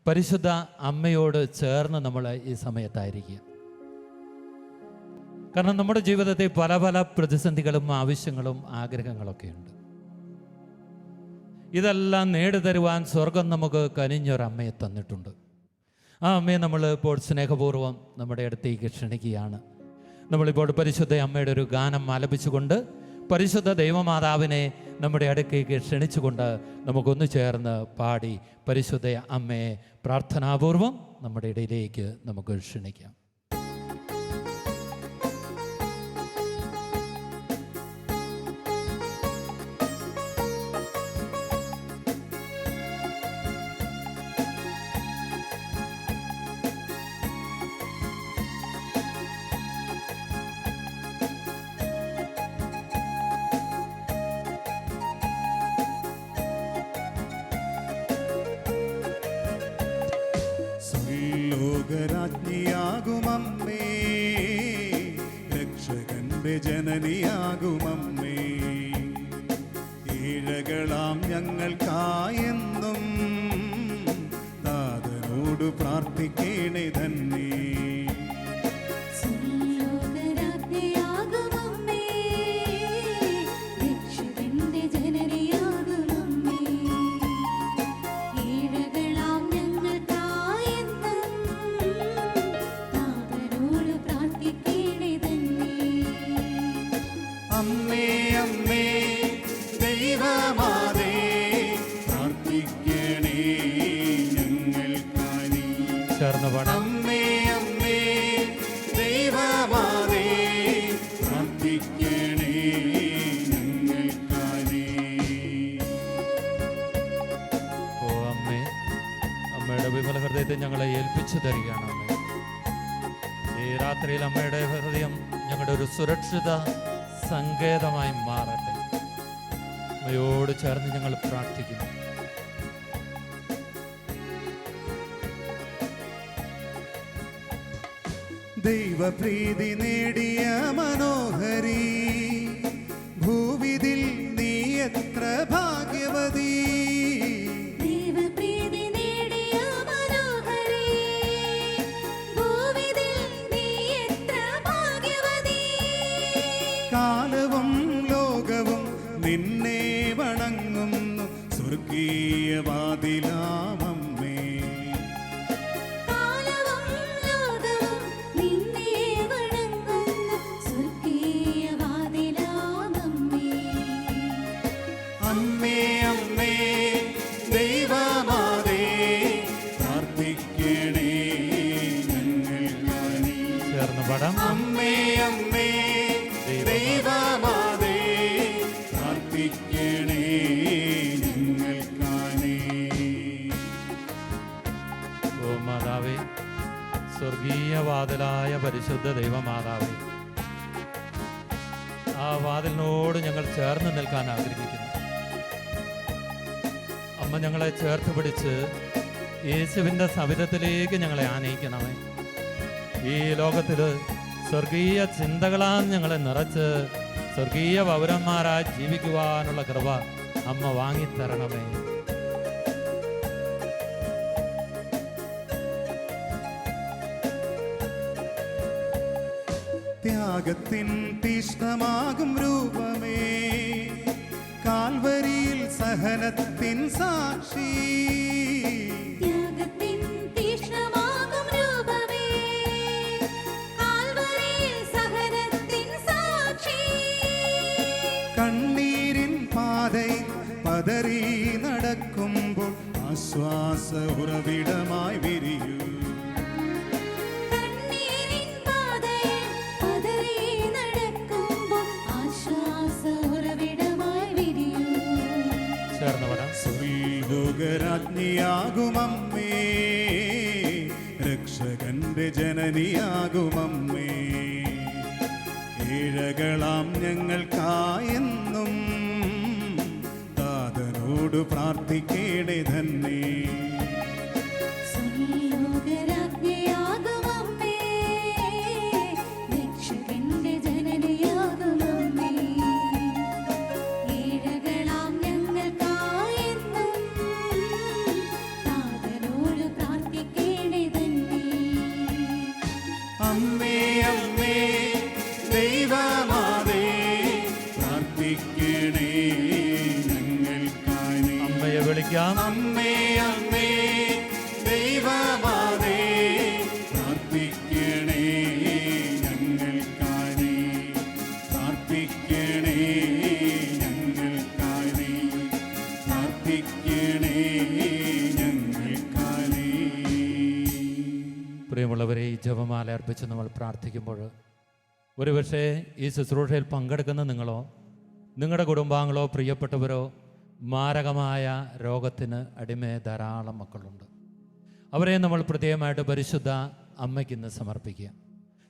പരിശുദ്ധ അമ്മയോട് ചേർന്ന് നമ്മൾ ഈ സമയത്തായിരിക്കുക. കാരണം നമ്മുടെ ജീവിതത്തിൽ പല പല പ്രതിസന്ധികളും ആവശ്യങ്ങളും ആഗ്രഹങ്ങളൊക്കെ ഉണ്ട്. ഇതെല്ലാം നേടിത്തരുവാൻ സ്വർഗം നമുക്ക് കനിഞ്ഞൊരമ്മയെ തന്നിട്ടുണ്ട്. ആ അമ്മയെ നമ്മൾ ഇപ്പോൾ സ്നേഹപൂർവ്വം നമ്മുടെ അടുത്തേക്ക് ക്ഷണിക്കുകയാണ്. നമ്മളിപ്പോൾ പരിശുദ്ധ അമ്മയുടെ ഒരു ഗാനം ആലപിച്ചുകൊണ്ട് പരിശുദ്ധ ദൈവമാതാവിനെ നമ്മുടെ അടുക്കേക്ക് ക്ഷണിച്ചുകൊണ്ട് നമുക്കൊന്നു ചേർന്ന് പാടി പരിശുദ്ധ അമ്മയെ പ്രാർത്ഥനാപൂർവം നമ്മുടെ ഇടയിലേക്ക് നമുക്ക് ക്ഷണിക്കാം. ലോകരാജ്ഞിയാകുമമ്മേ, രക്ഷകന്റെ ജനനിയാകുമമ്മേ, ഈഴകളാം ഞങ്ങൾക്കായെന്നും താതനോട് പ്രാർത്ഥിക്കേണേ തന്നെ. അമ്മേ അമ്മേ ദൈവമാതേ പ്രാർത്ഥിക്കണേ ഞങ്ങൾക്കായി. ചേർന്ന് പാടാം. അമ്മേ അമ്മേ ദൈവമാതേ പ്രാർത്ഥിക്കണേ ഞങ്ങൾക്കായി. ഓ അമ്മേ, അമ്മയുടെ വിമല ഹൃദയത്തെ ഞങ്ങളെ ഏൽപ്പിച്ചു തരികയാണ്. അമ്മേ, ഈ രാത്രിയിൽ അമ്മയുടെ ഹൃദയം ഞങ്ങളുടെ ഒരു സുരക്ഷിത സങ്കേതമായി മാറട്ടെ. അമ്മയോട് ചേർന്ന് ഞങ്ങൾ പ്രാർത്ഥിക്കുന്നു. ദൈവപ്രീതി നേടിയ മനോഹരി, ഭൂവിതിൽ നീ എത്ര ഭാഗ്യവതി. കാലവും ലോകവും നിന്നെ വണങ്ങുന്നു സ്വർഗീയവാതിലാമമ്മേ. അമ്മേ അമ്മേ ദൈവമാതേ പ്രാർത്ഥിക്കണേ ഞങ്ങൾക്കായി. ചേർന്ന് പാടാം. അമ്മേ അമ്മേ ദൈവമാതേ പ്രാർത്ഥിക്കണേ ഞങ്ങൾക്കായി. ഓ മാതാവേ, സ്വർഗീയ വാതിലായ പരിശുദ്ധ ദൈവമാതാവേ, ആ വാതിലിനോട് ഞങ്ങൾ ചേർന്ന് നിൽക്കാൻ ആഗ്രഹിക്കുന്നു. അമ്മ ഞങ്ങളെ ചേർത്ത് പിടിച്ച് യേശുവിൻ്റെ സവിധത്തിലേക്ക് ഞങ്ങളെ ആനയിക്കണമേ. ഈ ലോകത്തിൽ സ്വർഗീയ ചിന്തകളാൽ ഞങ്ങളെ നിറച്ച് സ്വർഗീയ പൗരന്മാരായി ജീവിക്കുവാനുള്ള കൃപ അമ്മ വാങ്ങിത്തരണമേ. ത്യാഗത്തിൻ തീഷ്ണമാകും രൂപമേ, കാൽവരിയിൽ സഹനത്തിൻ സാക്ഷി. കണ്ണീരിൻ പാതയിൽ പതറി നടക്കുമ്പോൾ ആശ്വാസ ഉറവിടമായി വിരിയൂ. സ്വർഗ്ഗരാജ്ഞിയാകുമമ്മേ, രക്ഷകന്റെ ജനനിയാകുമമ്മേ, ഈഴകളാം ഞങ്ങൾക്കായെന്നും താതനോട് പ്രാർത്ഥിക്കേണേ തന്നെ. പ്രാർത്ഥിക്കണേ പ്രിയമുള്ളവരെ, ഈ ജപമാല അർപ്പിച്ച് നമ്മൾ പ്രാർത്ഥിക്കുമ്പോൾ ഒരുപക്ഷെ ഈ ശുശ്രൂഷയിൽ പങ്കെടുക്കുന്ന നിങ്ങളോ നിങ്ങളുടെ കുടുംബാംഗങ്ങളോ പ്രിയപ്പെട്ടവരോ മാരകമായ രോഗത്തിന് അടിമയെ ധാരാളം മക്കളുണ്ട്. അവരെ നമ്മൾ പ്രത്യേകമായിട്ട് പരിശുദ്ധ അമ്മയ്ക്ക് ഇന്ന് സമർപ്പിക്കുക.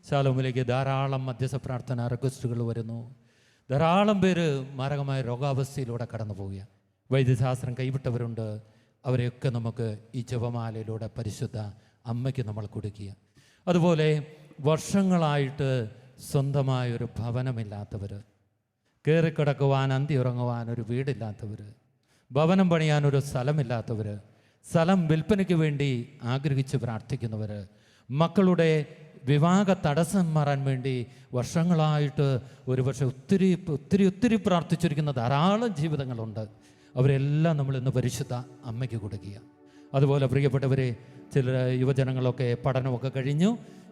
ശാലോമിലേക്ക് ധാരാളം മധ്യസ്ഥ പ്രാർത്ഥന റിക്വസ്റ്റുകൾ വരുന്നു. ധാരാളം പേര് മാരകമായ രോഗാവസ്ഥയിലൂടെ കടന്നു പോവുക. വൈദ്യശാസ്ത്രം കൈവിട്ടവരുണ്ട്. അവരെയൊക്കെ നമുക്ക് ഈ ജപമാലയിലൂടെ പരിശുദ്ധ അമ്മയ്ക്ക് നമ്മൾ കൊടുക്കുക. അതുപോലെ വർഷങ്ങളായിട്ട് സ്വന്തമായൊരു ഭവനമില്ലാത്തവർ, കയറിക്കിടക്കുവാൻ അന്തി ഉറങ്ങുവാൻ ഒരു വീടില്ലാത്തവർ, ഭവനം പണിയാനൊരു സ്ഥലമില്ലാത്തവർ, സ്ഥലം വിൽപ്പനയ്ക്ക് വേണ്ടി ആഗ്രഹിച്ച് പ്രാർത്ഥിക്കുന്നവർ, മക്കളുടെ വിവാഹ തടസ്സം മാറാൻ വേണ്ടി വർഷങ്ങളായിട്ട് ഒരുപക്ഷെ ഒത്തിരി ഒത്തിരി ഒത്തിരി പ്രാർത്ഥിച്ചിരിക്കുന്ന ധാരാളം ജീവിതങ്ങളുണ്ട്. അവരെല്ലാം നമ്മൾ ഇന്ന് പരിശുദ്ധ അമ്മയ്ക്ക് കൊടുക്കുക. അതുപോലെ പ്രിയപ്പെട്ടവരെ, ചില യുവജനങ്ങളൊക്കെ പഠനമൊക്കെ കഴിഞ്ഞു,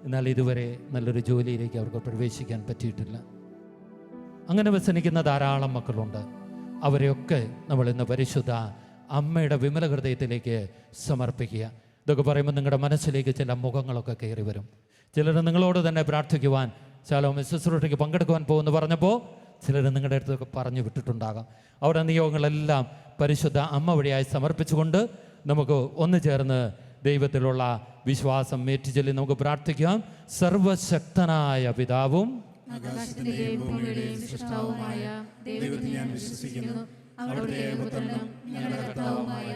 എന്നാൽ ഇതുവരെ നല്ലൊരു ജോലിയിലേക്ക് അവർക്ക് പ്രവേശിക്കാൻ പറ്റിയിട്ടില്ല. അങ്ങനെ വ്യസനിക്കുന്ന ധാരാളം മക്കളുണ്ട്. അവരെയൊക്കെ നമ്മൾ ഇന്ന് പരിശുദ്ധ അമ്മയുടെ വിമല ഹൃദയത്തിലേക്ക് സമർപ്പിക്കുക. ഇതൊക്കെ പറയുമ്പോൾ നിങ്ങളുടെ മനസ്സിലേക്ക് ചില മുഖങ്ങളൊക്കെ കയറി വരും. ചിലർ നിങ്ങളോട് തന്നെ പ്രാർത്ഥിക്കുവാൻ, ശാലോം ശുശ്രൂഷയ്ക്ക് പങ്കെടുക്കുവാൻ പോകുമെന്ന് പറഞ്ഞപ്പോൾ ചിലർ നിങ്ങളുടെ അടുത്തൊക്കെ പറഞ്ഞു വിട്ടിട്ടുണ്ടാകാം. അവരുടെ നിയോഗങ്ങളെല്ലാം പരിശുദ്ധ അമ്മ വഴിയായി സമർപ്പിച്ചുകൊണ്ട് നമുക്ക് ഒന്ന് ചേർന്ന് ദൈവത്തിലുള്ള വിശ്വാസം ഏറ്റുചൊല്ലി നമുക്ക് പ്രാർത്ഥിക്കാം. സർവശക്തനായ പിതാവും ആകാശത്തിന്റെയും ഭൂമിയുടെയും സൃഷ്ടാവുമായ ദൈവത്തിൽ ഞാൻ വിശ്വസിക്കുന്നു. അവിടുത്തെ ഏകപുത്രനും ഞങ്ങളുടെ കർത്താവുമായ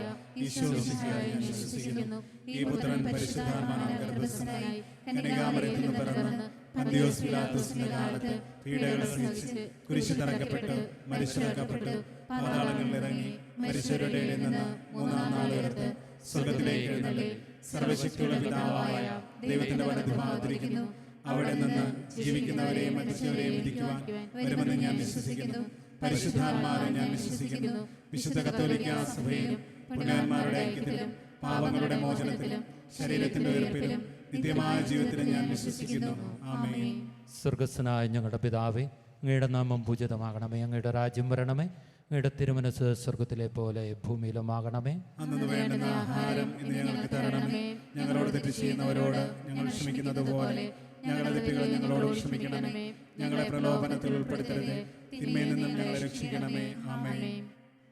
ഈശോമിശിഹായിൽ ഞാൻ വിശ്വസിക്കുന്നു. ഈ പുത്രൻ പരിശുദ്ധാത്മാവിനാൽ ഗർഭസ്ഥനായി കന്യകാമറിയത്തിൽ നിന്ന് പിറന്ന് പന്തിയോസ് പിലാത്തോസിന്റെ കാലത്ത് പീഡകൾ സഹിച്ച് കുരിശിൽ തറയ്ക്കപ്പെട്ട് മരിച്ചടക്കപ്പെട്ടു, പാതാളങ്ങളിൽ ഇറങ്ങി മരിച്ചവരുടെ ഇടയിൽ നിന്ന് മൂന്നാം നാൾ ഉയർത്ത് സ്വർഗ്ഗത്തിലേക്ക് എഴുന്നള്ളി സർവശക്തിയുള്ള പിതാവായ ദൈവത്തിന്റെ വലതുഭാഗത്തിരിക്കുന്നു. അവിടെ നിന്ന് ജീവിക്കുന്നവരെയും മരിച്ചവരെയും വിധിക്കുവാൻ വരുമെന്ന് ഞാൻ വിശ്വസിക്കുന്നു. പരിശുദ്ധാത്മാവിനെ ഞാൻ വിശ്വസിക്കുന്നു. വിശുദ്ധ കത്തോലിക്കാ സഭയിലും പുണ്യവാന്മാരുടെ ഐക്യത്തിലും പാപങ്ങളുടെ മോചനത്തിലും ശരീരത്തിന്റെ ഉയർപ്പിലും നിത്യമായ ജീവിതത്തിലും ഞാൻ വിശ്വസിക്കുന്നു. ആമേൻ. സ്വർഗസ്വനായ ഞങ്ങളുടെ പിതാവേ, അങ്ങയുടെ നാമം പൂജിതമാകണമേ. അങ്ങയുടെ രാജ്യം വരണമേ. അങ്ങയുടെ തിരുമനസ് സ്വർഗത്തിലെ പോലെ ഭൂമിയിലുമാകണമേ. അന്നു വേണ്ടുന്ന ആഹാരം ഇന്ന് ഞങ്ങൾക്ക് തരണമേ. ഞങ്ങളോട് തെറ്റ് ചെയ്യുന്നവരോട് ഞങ്ങൾ ക്ഷമിക്കുന്നത് പോലെ ഞങ്ങളുടെ തെറ്റുകൾ ഞങ്ങളോട് ക്ഷമിക്കണമേ. ഞങ്ങളെ പ്രലോഭനത്തിൽ ഉൾപ്പെടുത്തരുതേ, തിന്മയിൽ നിന്നും ഞങ്ങളെ രക്ഷിക്കണമേ. ആമേൻ.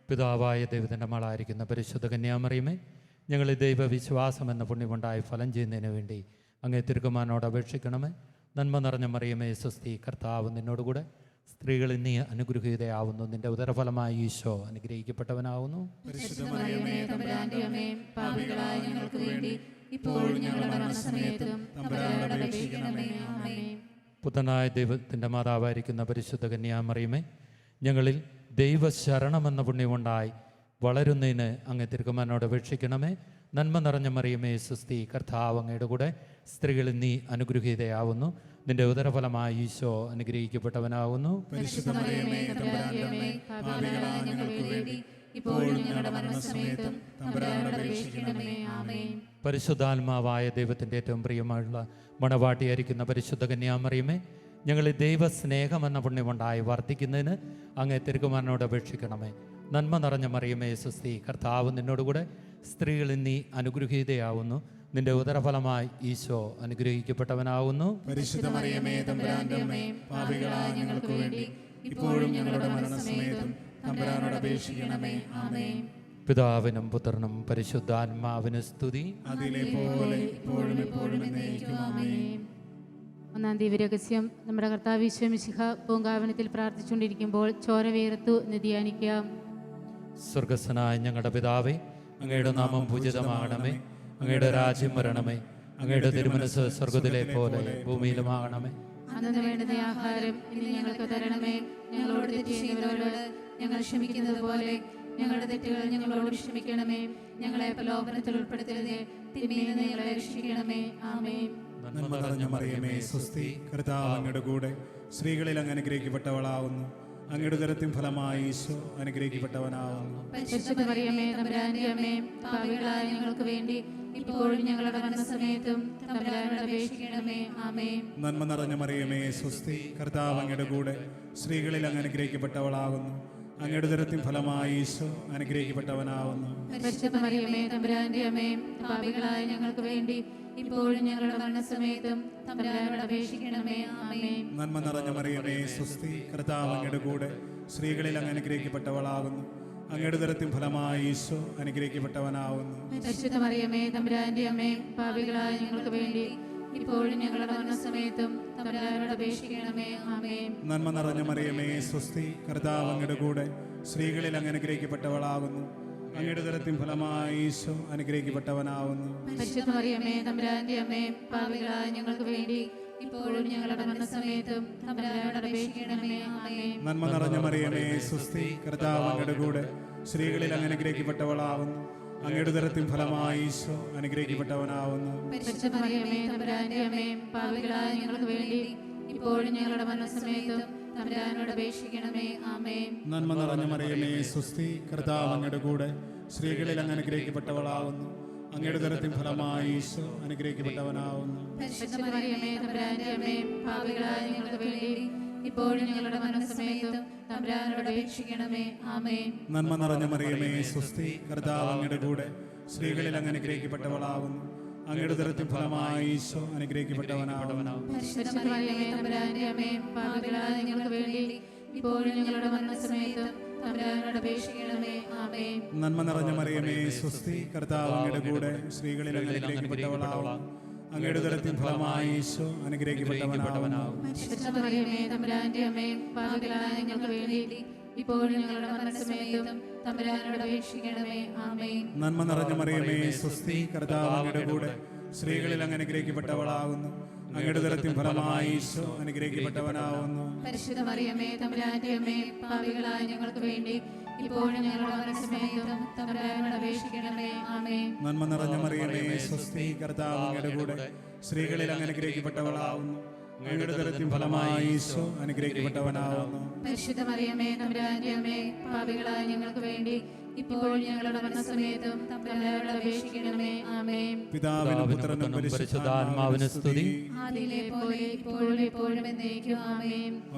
പിതാവായ ദൈവത്തിൻ്റെ മകളായിരിക്കുന്ന പരിശുദ്ധ കന്യാമറിയമേ, ഞങ്ങൾ ദൈവവിശ്വാസം എന്ന പുണ്യമുണ്ടായി ഫലം ചെയ്യുന്നതിന് വേണ്ടി അങ്ങേ തിരുക്കുമാരനോട് അപേക്ഷിക്കണമേ. നന്മ നിറഞ്ഞ മറിയമേ, സ്വസ്തി, കർത്താവ് നിന്നോടുകൂടെ സ്ത്രീകളിൽ നീ അനുഗ്രഹീതയാവുന്നു. നിന്റെ ഉദരഫലമായ ഈശോ അനുഗ്രഹിക്കപ്പെട്ടവനാവുന്നു. പരിശുദ്ധ മറിയമേ, തമ്പുരാന്റെ അമ്മേ, പാപികളായ ഞങ്ങൾക്ക് വേണ്ടി ഇപ്പോഴും ഞങ്ങളുടെ മരണസമയത്തും തമ്പുരാനോട് അപേക്ഷിക്കണമേ. ആമേൻ. പുത്രനായ ദൈവത്തിൻ്റെ മാതാവായിരിക്കുന്ന പരിശുദ്ധ കന്യാമറിയമേ, ഞങ്ങളിൽ ദൈവശരണമെന്ന പുണ്യമുണ്ടായി വളരുന്നതിന് അങ്ങ് തിരുക്കുമാരനോട് അപേക്ഷിക്കണമേ. നന്മ നിറഞ്ഞ മറിയമേ, സ്വസ്തി, കർത്താവ് അങ്ങയുടെ കൂടെ സ്ത്രീകളിൽ നീ അനുഗ്രഹീതയാവുന്നു. നിന്റെ ഉദരഫലമായ ഈശോ അനുഗ്രഹിക്കപ്പെട്ടവനാവുന്നു. പരിശുദ്ധ മറിയമേ, തമ്പുരാന്റെ അമ്മേ, പാപികളായ ഞങ്ങൾക്ക് വേണ്ടി ഇപ്പോഴും ഞങ്ങളുടെ മരണസമയത്തും തമ്പുരാനോട് അപേക്ഷിക്കണമേ. ആമേൻ. പരിശുദ്ധാത്മാവായ ദൈവത്തിൻ്റെ ഏറ്റവും പ്രിയമായുള്ള മണവാട്ടിയായിരിക്കുന്ന പരിശുദ്ധ കന്യാമറിയമേ, ഞങ്ങളിൽ ദൈവസ്നേഹമെന്ന പുണ്യമുണ്ടായി വർദ്ധിക്കുന്നതിന് അങ്ങേ തിരുക്കുമാരനോട് അപേക്ഷിക്കണമേ. നന്മ നിറഞ്ഞ മറിയമേ, സ്വസ്തി, കർത്താവ് നിന്നോടുകൂടെ സ്ത്രീകളിൽ നീ അനുഗ്രഹീതയാവുന്നു. നിന്റെ ഉദരഫലമായി ഈശോ അനുഗ്രഹിക്കപ്പെട്ടവനാവുന്നു. പരിശുദ്ധ മറിയമേ, തമ്പുരാന്റെ അമ്മേ, പാപികളായ ഞങ്ങൾക്ക് വേണ്ടി ഇപ്പോഴും ഞങ്ങളുടെ മരണസമയത്തും തമ്പുരാനോട് അപേക്ഷിക്കണമേ. ആമേൻ. പിതാവിനും പുത്രനും പരിശുദ്ധാത്മാവിന് സ്തുതി. അതിലെ പോലെ ഇപ്പോഴും എപ്പോഴും എന്നേക്കും. ആമേൻ. ഒന്നാം ദിവ്യരഹസ്യം. നമ്മുടെ കർത്താവ് ഈശോ മിശിഹ പൂങ്കാവനത്തിൽ പ്രാർത്ഥിച്ചുകൊണ്ടിരിക്കുമ്പോൾ ചോര വീർത്തു ധ്യാനിക്കാം. സ്വർഗസ്വനായ ഞങ്ങളുടെ പിതാവേ, അങ്ങയുടെ നാമം പൂജിതമാകണമേ. അങ്ങയുടെ രാജ്യം വരണമേ. അങ്ങയുടെ തിരുമനസ് സ്വർഗത്തിലെ പോലെ ഭൂമിയിലുമാകണമേ. അന്നു വേണ്ടുന്ന ആഹാരം ഇന്ന് ഞങ്ങൾക്ക് തരണമേ. ഞങ്ങളോട് തെറ്റ് ചെയ്യുന്നവരോട് ഞങ്ങൾ ക്ഷമിക്കുന്നത് പോലെ ഞങ്ങളുടെ തെറ്റുകൾ ഞങ്ങളോട് ക്ഷമിക്കണമേ. ഞങ്ങളെ പ്രലോഭനത്തിൽ ഉൾപ്പെടുത്തരുതേ, തിന്മയിൽ നിന്ന് ഞങ്ങളെ രക്ഷിക്കണമേ. ആമേൻ. നന്മ നിറഞ്ഞ മറിയമേ, സ്വസ്തി, കർത്താവ് അങ്ങയുടെ കൂടെ സ്ത്രീകളിൽ അങ്ങ് അനുഗ്രഹിക്കപ്പെട്ടവളാവുന്നു. അങ്ങയുടെ ഉദരത്തിൻ ഫലമായി ഈശോ അനുഗ്രഹിക്കപ്പെട്ടവനാവുന്നു. പരിശുദ്ധ മറിയമേ, തമ്പുരാന്റെ അമ്മേ, പാപികളായ ഞങ്ങൾക്ക് വേണ്ടി ഇപ്പോഴും ഞങ്ങളുടെ മരണസമയത്തും തമ്പുരാനോട് അപേക്ഷിക്കണമേ. ആമേൻ. നന്മ നിറഞ്ഞ മറിയമേ, സ്വസ്തി, കർത്താവ് അങ്ങയുടെ കൂടെ സ്ത്രീകളിൽ അങ്ങ് അനുഗ്രഹിക്കപ്പെട്ടവളാകുന്നു. അങ്ങയുടെ ഉദരത്തിൻ ഫലമായി ഈശോ അനുഗ്രഹിക്കപ്പെട്ടവനാവുന്നു. പരിശുദ്ധ മറിയമേ തമ്പുരാന്റെ അമ്മേ, പാപികളായ ഞങ്ങൾക്ക് വേണ്ടി ഇപ്പോഴും ഞങ്ങളുടെ മരണസമയത്തും തമ്പുരാനോട് അപേക്ഷിക്കണമേ. ആമേൻ. നന്മ നിറഞ്ഞ മറിയമേ സ്വസ്തി, കർത്താവ് അങ്ങയുടെ കൂടെ സ്ത്രീകളിൽ അങ്ങ് അനുഗ്രഹിക്കപ്പെട്ടവളാകുന്നു. അങ്ങയുടെ ഉദരത്തിൻ ഫലമായി ഈശോ അനുഗ്രഹിക്കപ്പെട്ടവനാവുന്നു. പരിശുദ്ധ മറിയമേ തമ്പുരാന്റെ അമ്മേ, പാപികളായ ഞങ്ങൾക്ക് വേണ്ടി ഇപ്പോഴും ഞങ്ങളുടെ മരണസമയത്തും തമ്പുരാനോട് അപേക്ഷിക്കണമേ. ആമേൻ. നന്മ നിറഞ്ഞ മറിയമേ സ്വസ്തി, കർത്താവ് അങ്ങയുടെ കൂടെ സ്ത്രീകളിൽ അങ്ങ് അനുഗ്രഹിക്കപ്പെട്ടവളാകുന്നു. അങ്ങയുടെ ഉദരത്തിൻ ഫലമായി ഈശോ അനുഗ്രഹിക്കപ്പെട്ടവനാവുന്നു. പരിശുദ്ധ മറിയമേ തമ്പുരാന്റെ അമ്മേ, പാപികളായ ഞങ്ങൾക്ക് വേണ്ടി ഇപ്പോഴും ഞങ്ങളുടെ മരണസമയത്തും തമ്പുരാനോട് അപേക്ഷിക്കണമേ. ആമേൻ. നന്മ നിറഞ്ഞ മറിയമേ സ്വസ്തി, കർത്താവ് അങ്ങയുടെ കൂടെ സ്ത്രീകളിൽ അങ്ങ് അനുഗ്രഹിക്കപ്പെട്ടവളാകുന്നു. അങ്ങയുടെ ഉദരത്തിൻ ഫലമായി ഈശോ അനുഗ്രഹിക്കപ്പെട്ടവനാവുന്നു. പരിശുദ്ധ മറിയമേ തമ്പുരാന്റെ അമ്മേ, പാപികളായ ഞങ്ങൾക്ക് വേണ്ടി ഇപ്പോഴും ഞങ്ങളുടെ മരണസമയത്തും തമ്പുരാനോട് അപേക്ഷിക്കണമേ. ആമേൻ. നന്മ നിറഞ്ഞ മറിയമേ സ്വസ്തി, കർത്താവ് അങ്ങയുടെ കൂടെ സ്ത്രീകളിൽ അങ്ങ് അനുഗ്രഹിക്കപ്പെട്ടവളാകുന്നു. അങ്ങയുടെ ഉദരത്തിൻ ഫലമായി ഈശോ അനുഗ്രഹിക്കപ്പെട്ടവനാവുന്നു. പരിശുദ്ധ മറിയമേ തമ്പുരാന്റെ അമ്മേ, പാപികളായ ഞങ്ങൾക്ക് വേണ്ടി ഇപ്പോഴും ഞങ്ങളുടെ മരണസമയത്തും തമ്പുരാനോട് അപേക്ഷിക്കണമേ. ആമേൻ. നന്മ നിറഞ്ഞ മറിയമേ സ്വസ്തി, കർത്താവ് അങ്ങയുടെ കൂടെ സ്ത്രീകളിൽ അങ്ങ് അനുഗ്രഹിക്കപ്പെട്ടവളാകുന്നു. അങ്ങയുടെ ഉദരത്തിൻ ഫലമായി ഈശോ അനുഗ്രഹിക്കപ്പെട്ടവനാവുന്നു. പരിശുദ്ധ മറിയമേ തമ്പുരാന്റെ അമ്മേ, പാപികളായ ഞങ്ങൾക്ക് വേണ്ടി ഇപ്പോഴും ഞങ്ങളുടെ മരണസമയത്തും തമ്പുരാനോട് അപേക്ഷിക്കണമേ. ആമേൻ. നന്മ നിറഞ്ഞ മറിയമേ സ്വസ്തി, കർത്താവ് അങ്ങയുടെ കൂടെ സ്ത്രീകളിൽ അങ്ങ് അനുഗ്രഹിക്കപ്പെട്ടവളാകുന്നു. അങ്ങയുടെ ഉദരത്തിൻ ഫലമായി ഈശോ അനുഗ്രഹിക്കപ്പെട്ടവനാവുന്നു. പരിശുദ്ധ മറിയമേ തമ്പുരാന്റെ അമ്മേ, പാപികളായ ഞങ്ങൾക്ക് വേണ്ടി ഇപ്പോഴും ഞങ്ങളുടെ മരണസമയത്തും തമ്പുരാനോട് അപേക്ഷിക്കണമേ. ആമേൻ. നന്മ നിറഞ്ഞ മറിയമേ സ്വസ്തി, കർത്താവ് അങ്ങയുടെ കൂടെ സ്ത്രീകളിൽ അങ്ങ് അനുഗ്രഹിക്കപ്പെട്ടവളാകുന്നു. അങ്ങയുടെ ഉദരത്തിൻ ഫലമായി ഈശോ അനുഗ്രഹിക്കപ്പെട്ടവനാവുന്നു. പരിശുദ്ധ മറിയമേ തമ്പുരാന്റെ അമ്മേ, പാപികളായ ഞങ്ങൾക്ക് വേണ്ടി ഇപ്പോഴും ഞങ്ങളുടെ മരണസമയത്തും തമ്പുരാനോട് അപേക്ഷിക്കണമേ. ആമേൻ. നന്മ നിറഞ്ഞ മറിയമേ സ്വസ്തി, കർത്താവ് അങ്ങയുടെ കൂടെ സ്ത്രീകളിൽ അങ്ങ് അനുഗ്രഹിക്കപ്പെട്ടവളാകുന്നു. അങ്ങയുടെ ഉദരത്തിൻ ഫലമായി ഈശോ അനുഗ്രഹിക്കപ്പെട്ടവനാവുന്നു. പരിശുദ്ധ മറിയമേ തമ്പുരാന്റെ അമ്മേ, പാപികളായ ഞങ്ങൾക്ക് വേണ്ടി ഇപ്പോഴും ഞങ്ങളുടെ മരണസമയത്തും തമ്പുരാനോട് അപേക്ഷിക്കണമേ. ആമേൻ. പിതാവിനും പുത്രനും പരിശുദ്ധാത്മാവിനും സ്തുതി. ആദിയിലെ പോലെ ഇപ്പോഴും എപ്പോഴും എന്നേക്കും. ആമേൻ.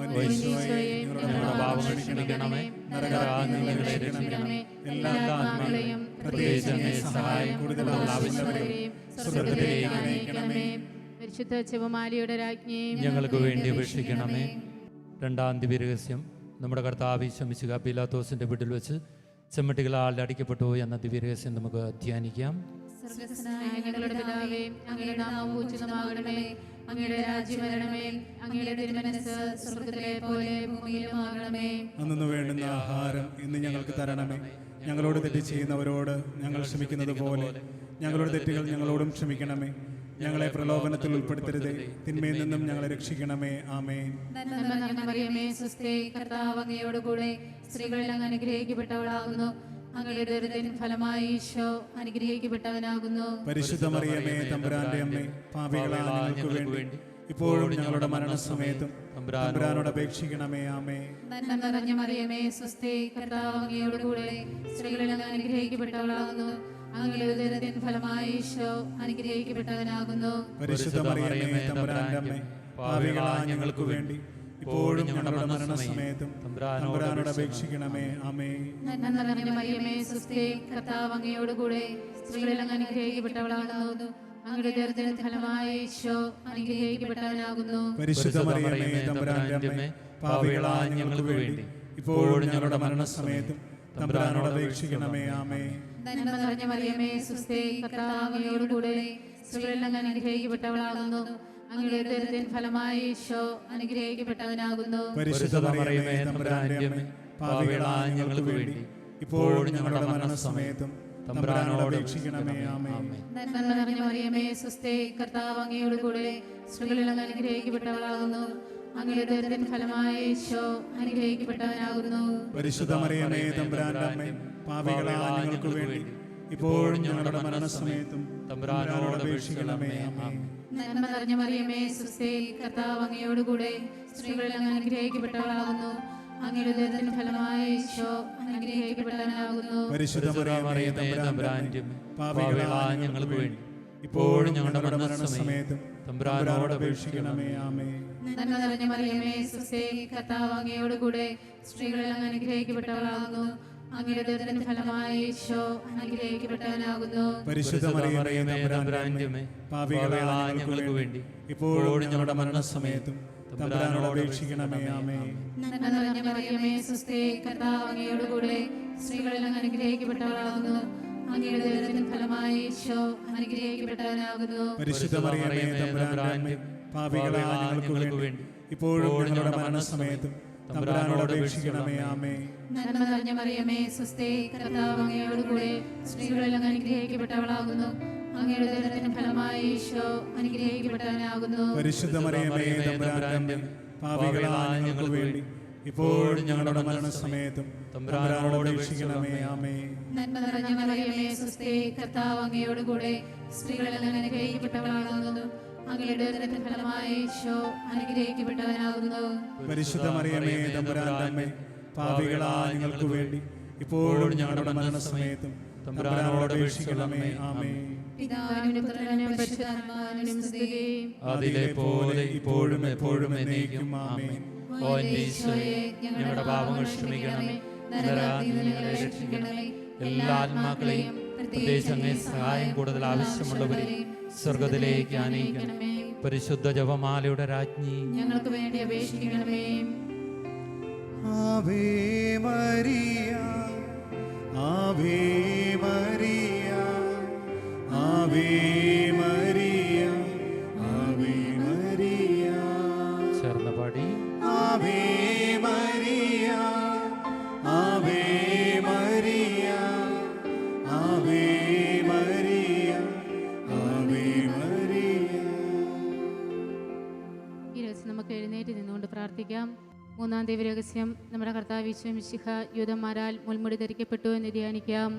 ഈശോയെ, ഞങ്ങളുടെ പാപങ്ങൾ ക്ഷമിക്കണമേ. നരകാഗ്നിയിൽ രക്ഷിക്കണമേ. എല്ലാ ആത്മാക്കളെയും പ്രത്യേകിച്ച് അങ്ങേ സഹായം കൂടുതലുള്ള ആവശ്യമുള്ളവരെയും സ്വർഗ്ഗത്തിലേക്ക് നയിക്കണമേ. പരിശുദ്ധ ജപമാലയുടെ രാജ്ഞിയും ഞങ്ങൾക്ക് വേണ്ടി അപേക്ഷിക്കണമേ. രണ്ടാം ദിവ്യരഹസ്യം, നമ്മുടെ കർത്താവ് ഈശോ മിശിഹാ പീലാത്തോസിന്റെ വീട്ടിൽ വെച്ച് ചെമ്മട്ടികളാൽ അടിക്കപ്പെട്ടു എന്ന ദിവ്യരഹസ്യം നമുക്ക് ധ്യാനിക്കാം. സ്വർഗ്ഗസ്ഥനായ ഞങ്ങളുടെ പിതാവേ, അങ്ങയുടെ നാമം പൂജിതമാകണമേ. അങ്ങയുടെ രാജ്യം വരണമേ. അങ്ങയുടെ തിരുമനസ്സ് സ്വർഗ്ഗത്തിലെ പോലെ ഭൂമിയിലുമാകണമേ. അന്നു വേണ്ടുന്ന ആഹാരം ഇന്ന് ഞങ്ങൾക്ക് തരണമേ. ഞങ്ങളോട് തെറ്റ് ചെയ്യുന്നവരോട് ഞങ്ങൾ ക്ഷമിക്കുന്നത് പോലെ ഞങ്ങളുടെ തെറ്റുകൾ ഞങ്ങളോടും ക്ഷമിക്കണമേ. ഞങ്ങളെ പ്രലോഭനത്തിൽ ഉൾപ്പെടുത്തരുതേ, തിന്മയിൽ നിന്നും ഞങ്ങളെ രക്ഷിക്കണമേ. ആമേൻ. നന്മ നിറഞ്ഞ മറിയമേ സ്വസ്തി, കർത്താവ് അങ്ങയോട് കൂടെ സ്ത്രീകളിൽ അങ്ങ് അനുഗ്രഹിക്കപ്പെട്ടവളാകുന്നു. അങ്ങയുടെ ഉദരത്തിൻ ഫലമായി ഈശോ അനുഗ്രഹിക്കപ്പെട്ടവനാകുന്നു. പരിശുദ്ധ മറിയമേ തമ്പുരാന്റെ അമ്മേ, പാപികളായ ഞങ്ങൾക്ക് വേണ്ടി ഇപ്പോഴും ഞങ്ങളുടെ മരണസമയത്തും തമ്പുരാനോട് അപേക്ഷിക്കണമേ. ആമേൻ. നന്മ നിറഞ്ഞ മറിയമേ സ്വസ്തി, കർത്താവ് അങ്ങയോട് കൂടെ സ്ത്രീകളിൽ അങ്ങ് അനുഗ്രഹിക്കപ്പെട്ടവളാകുന്നു. അങ്ങയുടെ ഉദരത്തിൻ ഫലമായി ഈശോ അനുഗ്രഹിക്കപ്പെട്ടവനാകുന്നു. പരിശുദ്ധ മറിയമേ തമ്പുരാന്റെ അമ്മേ, പാപികളായ ഞങ്ങൾക്ക് വേണ്ടി ഇപ്പോഴും ഞങ്ങളുടെ മരണസമയത്തും തമ്പുരാനോട് അപേക്ഷിക്കണമേ. ആമേൻ. നന്മ നിറഞ്ഞ മറിയമേ സ്വസ്തി, കർത്താവ് അങ്ങയോട് കൂടെ സ്ത്രീകളിൽ അങ്ങ് അനുഗ്രഹിക്കപ്പെട്ടവളാകുന്നു. അങ്ങയുടെ ഉദരത്തിൻ ഫലമായി ഈശോ അനുഗ്രഹിക്കപ്പെട്ടവനാകുന്നു. പരിശുദ്ധ മറിയമേ തമ്പുരാന്റെ അമ്മേ, പാപികളായ ഞങ്ങൾക്ക് വേണ്ടി ഇപ്പോഴും ഞങ്ങളുടെ മരണസമയത്തും തമ്പുരാനോട് അപേക്ഷിക്കണമേ. ആമേൻ. നന്മ നിറഞ്ഞ മറിയമേ സ്വസ്തി, കർത്താവ് അങ്ങയോട് കൂടെ സ്ത്രീകളിൽ അങ്ങ് അനുഗ്രഹിക്കപ്പെട്ടവളാകുന്നു. അങ്ങയുടെ ഉദരത്തിൻ ഫലമായി ഈശോ അനുഗ്രഹിക്കപ്പെട്ടവനാകുന്നു. പരിശുദ്ധ മറിയമേ തമ്പുരാന്റെ അമ്മേ, പാപികളായ ഞങ്ങൾക്ക് വേണ്ടി ഇപ്പോഴും ഞങ്ങളുടെ മരണസമയത്തും തമ്പുരാനോട് അപേക്ഷിക്കണമേ. ആമേൻ. നന്മ നിറഞ്ഞ മറിയമേ സ്വസ്തി, കർത്താവ് അങ്ങയോട് കൂടെ സ്ത്രീകളിൽ അങ്ങ് അനുഗ്രഹിക്കപ്പെട്ടവളാകുന്നു. അങ്ങയുടെ ഉദരത്തിൻ ഫലമായി ഈശോ അനുഗ്രഹിക്കപ്പെട്ടവനാകുന്നു. പരിശുദ്ധ മറിയമേ തമ്പുരാന്റെ അമ്മേ, പാപികളായ ഞങ്ങൾക്ക് വേണ്ടി ഇപ്പോഴും ഞങ്ങളുടെ മരണസമയത്തും തമ്പുരാനോട് അപേക്ഷിക്കണമേ. ആമേൻ. നന്മ നിറഞ്ഞ മറിയമേ സ്വസ്തി, കർത്താവ് അങ്ങയോട് കൂടെ സ്ത്രീകളിൽ അങ്ങ് അനുഗ്രഹിക്കപ്പെട്ടവളാകുന്നു. അങ്ങയുടെ ഉദരത്തിൻ ഫലമായി ഈശോ അനുഗ്രഹിക്കപ്പെട്ടവനാകുന്നു. പരിശുദ്ധ മറിയമേ തമ്പുരാന്റെ അമ്മേ, പാപികളായ ഞങ്ങൾക്ക് വേണ്ടി ഇപ്പോഴും ഞങ്ങളുടെ മരണസമയത്തും തമ്പുരാനോട് അപേക്ഷിക്കണമേ. ആമേൻ. നന്മ നിറഞ്ഞ മറിയമേ, സുസ്ഥി, കർത്താവ് അങ്ങയോടുകൂടെ സ്ത്രീകളിൽ അങ്ങ് അനുഗ്രഹിക്കപ്പെട്ടവളാകുന്നു. അങ്ങയുടെ ഉദരത്തിൻ ഫലമായ ഈശോ അനുഗ്രഹിക്കപ്പെട്ടവനാകുന്നു. പരിശുദ്ധ മറിയമേ, തമ്പുരാന്റെ അമ്മേ, പാപികളായ ഞങ്ങൾക്ക് വേണ്ടി ഇപ്പോഴും ഞങ്ങളുടെ മരണസമയത്തും തമ്പുരാനോട് അപേക്ഷിക്കണമേ. ആമേൻ. നന്മ നിറഞ്ഞ മറിയമേ, സുസ്ഥി, കർത്താവ് അങ്ങയോടുകൂടെ സ്ത്രീകളിൽ അങ്ങ് അനുഗ്രഹിക്കപ്പെട്ടവളാകുന്നു. അങ്ങയുടെ ഉദരത്തിൻ ഫലമായ ഈശോ അനുഗ്രഹിക്കപ്പെട്ടവനാകുന്നു. പരിശുദ്ധ മറിയമേ, തമ്പുരാന്റെ പാപികളായ ഞങ്ങൾക്ക് വേണ്ടി ഇപ്പോഴും ഞങ്ങളുടെ മരണസമയത്തും തമ്പുരാനോട് അപേക്ഷിക്കണമേ. ആമേൻ. നന്മ നിറഞ്ഞ മറിയമേ, സുസ്ഥി, കർത്താവ് അങ്ങയോടുകൂടെ സ്ത്രീകളിൽ അങ്ങ് അനുഗ്രഹിക്കപ്പെട്ടവളാകുന്നു. അങ്ങയുടെ ഉദരത്തിൻ ഫലമായ ഈശോ അനുഗ്രഹിക്കപ്പെട്ടവനാകുന്നു. പരിശുദ്ധ മറിയമേ, തമ്പുരാന്റെ പാപികളായ ഞങ്ങൾക്ക് വേണ്ടി ഇപ്പോഴും ഞങ്ങളുടെ മരണസമയത്തും തമ്പുരാനോട് അപേക്ഷിക്കണമേ. ആമേൻ. നന്മ നിറഞ്ഞ മറിയമേ, സുസ്ഥി, കർത്താവ് അങ്ങയോടുകൂടെ സ്ത്രീകളിൽ അങ്ങ് അനുഗ്രഹിക്കപ്പെട്ടവളാകുന്നു. അങ്ങയുടെ ഉദരത്തിൻ ഫലമായ ഈശോ അനുഗ്രഹിക്കപ്പെട്ടവനാകുന്നു. പരിശുദ്ധ മറിയമേ, തമ്പുരാന്റെ അമ്മേ, പാപികളായ ഞങ്ങൾക്ക് വേണ്ടി ഇപ്പോഴും ഞങ്ങളുടെ മരണസമയത്തും തമ്പുരാനോട് അപേക്ഷിക്കണമേ. ആമേൻ. പിതാവിനും പുത്രനും പരിശുദ്ധാത്മാവിനും സ്തുതി. അതിലെ പോലെ ഇപ്പോഴും എപ്പോഴും എന്നേക്കും. ആമേൻ. ഓ എൻ്റെ ഈശോയെ, ഞങ്ങളുടെ പാപങ്ങൾ ക്ഷമിക്കണമേ. നരകാഗ്നിയിൽ നിന്ന് ഞങ്ങളെ രക്ഷിക്കണമേ. എല്ലാ ആത്മാക്കളെയും പ്രത്യേകിച്ച് അങ്ങേ സഹായം കൂടുതൽ ആവശ്യമുള്ളവരെയും സ്വർഗത്തിലേക്ക് ആനയിക്കണമേ. പരിശുദ്ധ ജപമാലയുടെ രാജ്ഞി, ഞങ്ങൾക്ക് വേണ്ടി അപേക്ഷിക്കണമേ. Ave Maria, Ave Maria, Ave Maria, Ave Maria. ചേർന്ന പാടി. Ave Maria, Ave Maria, Ave Maria, Ave Maria. ഈ രഹസ്യം നമുക്ക് എഴുന്നേറ്റ് നിന്നുകൊണ്ട് പ്രാർത്ഥിക്കാം. മൂന്നാം ദൈവരഹസ്യം, നമ്മുടെ കർത്താവ് ഈശോ മിശിഹ യൂദന്മാരാൽ മുൾമുടി ധരിക്കപ്പെട്ടു എന്ന് ധ്യാനിക്കാം.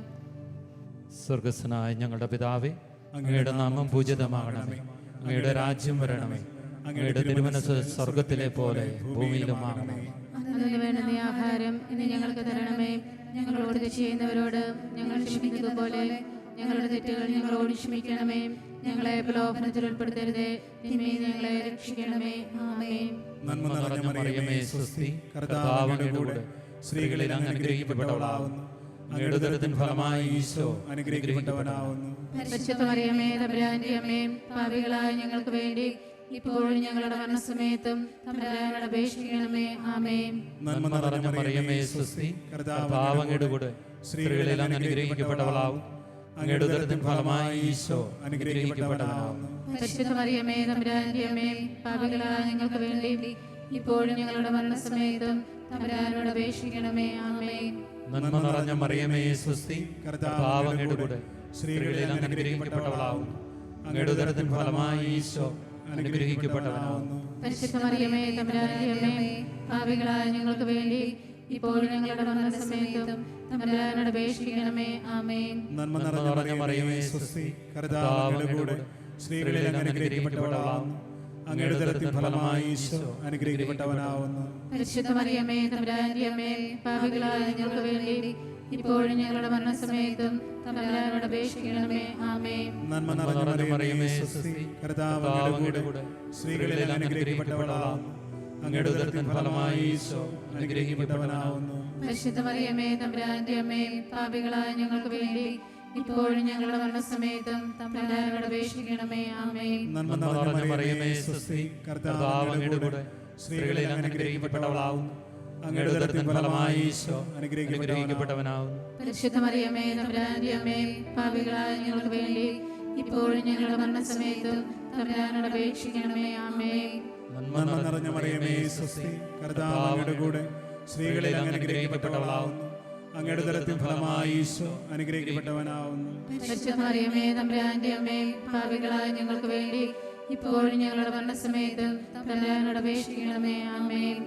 സ്വർഗസ്വനായ ഞങ്ങളുടെ പിതാവേ, അങ്ങയുടെ നാമം പൂജിതമാകണമേ. അങ്ങയുടെ രാജ്യം വരണമേ. അങ്ങയുടെ തിരുമനസ്സ് സ്വർഗത്തിലെ പോലെ ഭൂമിയിലുമാകണമേ. അന്നു വേണ്ടുന്ന ആഹാരം ഇന്ന് ഞങ്ങൾക്ക് തരണമേ. ഞങ്ങളോട് തെറ്റ് ചെയ്യുന്നവരോട് ഞങ്ങൾ ക്ഷമിക്കുന്നത് പോലെ ഞങ്ങളുടെ തെറ്റുകൾ ഞങ്ങളോട് ക്ഷമിക്കണമേ. ഞങ്ങളെ പ്രലോഭനത്തിൽ ഉൾപ്പെടുത്തരുതേ, തിന്മയിൽ ഞങ്ങളെ രക്ഷിക്കണമേ. ആമേൻ. നന്മ നിറഞ്ഞ മറിയമേ, സ്വസ്തി, കർത്താവ് അങ്ങയുടെ കൂടെ സ്ത്രീകളിൽ അങ്ങ് അനുഗ്രഹിക്കപ്പെട്ടവളാവുന്നു. അങ്ങയുടെ ഉദരത്തിൻ ഫലമായി ഈശോ അനുഗ്രഹിക്കപ്പെട്ടവനാവുന്നു. പരിശുദ്ധ മറിയമേ, തമ്പുരാന്റെ അമ്മേ, പാപികളായ ഞങ്ങൾക്ക് വേണ്ടി ഇപ്പോഴും ഞങ്ങളുടെ മരണസമയത്തും തമ്പുരാനോട് അപേക്ഷിക്കണമേ. ആമേൻ. നന്മ നിറഞ്ഞ മറിയമേ, സ്വസ്തി, കർത്താവ് അങ്ങയുടെ കൂടെ സ്ത്രീകളിൽ അങ്ങ് അനുഗ്രഹിക്കപ്പെട്ടവളാവും. അങ്ങയുടെ ഉദരത്തിൻ ഫലമായി ഈശോ അനുഗ്രഹിക്കപ്പെട്ടവനാവുന്നു. പരിശുദ്ധ മറിയമേ, തമ്പുരാന്റെ അമ്മേ, പാപികളായ ഞങ്ങൾക്ക് വേണ്ടി ഇപ്പോഴും ഞങ്ങളുടെ മരണസമയത്തും തമ്പുരാനോട് അപേക്ഷിക്കണമേ. ആമേൻ. നന്മ നിറഞ്ഞ മറിയമേ, സ്വസ്തി, കർത്താവ് അങ്ങയുടെ കൂടെ സ്ത്രീകളിൽ അങ്ങ് അനുഗ്രഹിക്കപ്പെട്ടവളാവും. അങ്ങയുടെ ഉദരത്തിൻ ഫലമായി ഈശോ അനുഗ്രഹിക്കപ്പെട്ടവനാവുന്നു. പരിശുദ്ധ മറിയമേ, തമ്പുരാന്റെ അമ്മേ, പാപികളായ ഞങ്ങൾക്ക് വേണ്ടി ഇപ്പോഴും ഞങ്ങളുടെ മരണസമയത്തും തമ്പുരാനോട് അപേക്ഷിക്കണമേ. ആമേൻ. നന്മ നിറഞ്ഞ മറിയമേ, സ്വസ്തി, കർത്താവ് അങ്ങയുടെ കൂടെ സ്ത്രീകളിൽ അങ്ങ് അനുഗ്രഹിക്കപ്പെട്ടവളാവുന്നു. അങ്ങയുടെ ഉദരത്തിൻ ഫലമായി ഈശോ അനുഗ്രഹിക്കപ്പെട്ടവനാവുന്നു. പരിശുദ്ധ മറിയമേ, തമ്പുരാന്റെ അമ്മേ, പാപികളായ ഞങ്ങൾക്ക് വേണ്ടി ഇപ്പോഴും ഞങ്ങളുടെ മരണസമയത്തും തമ്പുരാനോട് അപേക്ഷിക്കണമേ. ആമേൻ. നന്മ നിറഞ്ഞ മറിയമേ, സ്വസ്തി, കർത്താവ് അങ്ങയുടെ കൂടെ സ്ത്രീകളിൽ അങ്ങ് അനുഗ്രഹിക്കപ്പെട്ടവളാവുന്നു. അങ്ങയുടെ ഉദരത്തിൻ ഫലമായി ഈശോ അനുഗ്രഹിക്കപ്പെട്ടവനാവുന്നു. പരിശുദ്ധ മറിയമേ, തമ്പുരാന്റെ അമ്മേ, പാപികളായ ഞങ്ങൾക്ക് വേണ്ടി ഇപ്പോഴും ഞങ്ങളുടെ മരണസമയത്തും തമ്പുരാനോട് അപേക്ഷിക്കണമേ. ആമേൻ. നന്മ നിറഞ്ഞ മറിയമേ, സ്വസ്തി, കർത്താവ് അങ്ങയുടെ കൂടെ സ്ത്രീകളിൽ അങ്ങ് അനുഗ്രഹിക്കപ്പെട്ടവളാവുന്നു. അങ്ങയുടെ ഉദരത്തിൻ ഫലമായി ഈശോ അനുഗ്രഹിക്കപ്പെട്ടവനാവുന്നു. പരിശുദ്ധ മറിയമേ, തമ്പുരാന്റെ അമ്മേ, പാപികളായ ഞങ്ങൾക്ക് വേണ്ടി ഇപ്പോഴും ഞങ്ങളുടെ മരണസമയത്തും തമ്പുരാനോട് അപേക്ഷിക്കണമേ. ആമേൻ. നന്മ നിറഞ്ഞ മറിയമേ, സ്വസ്തി, കർത്താവ് അങ്ങയുടെ കൂടെ സ്ത്രീകളിൽ അങ്ങ് അനുഗ്രഹിക്കപ്പെട്ടവളാവുന്നു. അങ്ങയുടെ ഉദരത്തിൻ ഫലമായി ഈശോ അനുഗ്രഹിക്കപ്പെട്ടവനാവുന്നു. പരിശുദ്ധ മറിയമേ, തമ്പുരാന്റെ അമ്മേ, പാപികളായ ഞങ്ങൾക്ക് വേണ്ടി ഇപ്പോഴും ഞങ്ങളുടെ മരണസമയത്തും തമ്പുരാനോട് അപേക്ഷിക്കണമേ. ആമേൻ.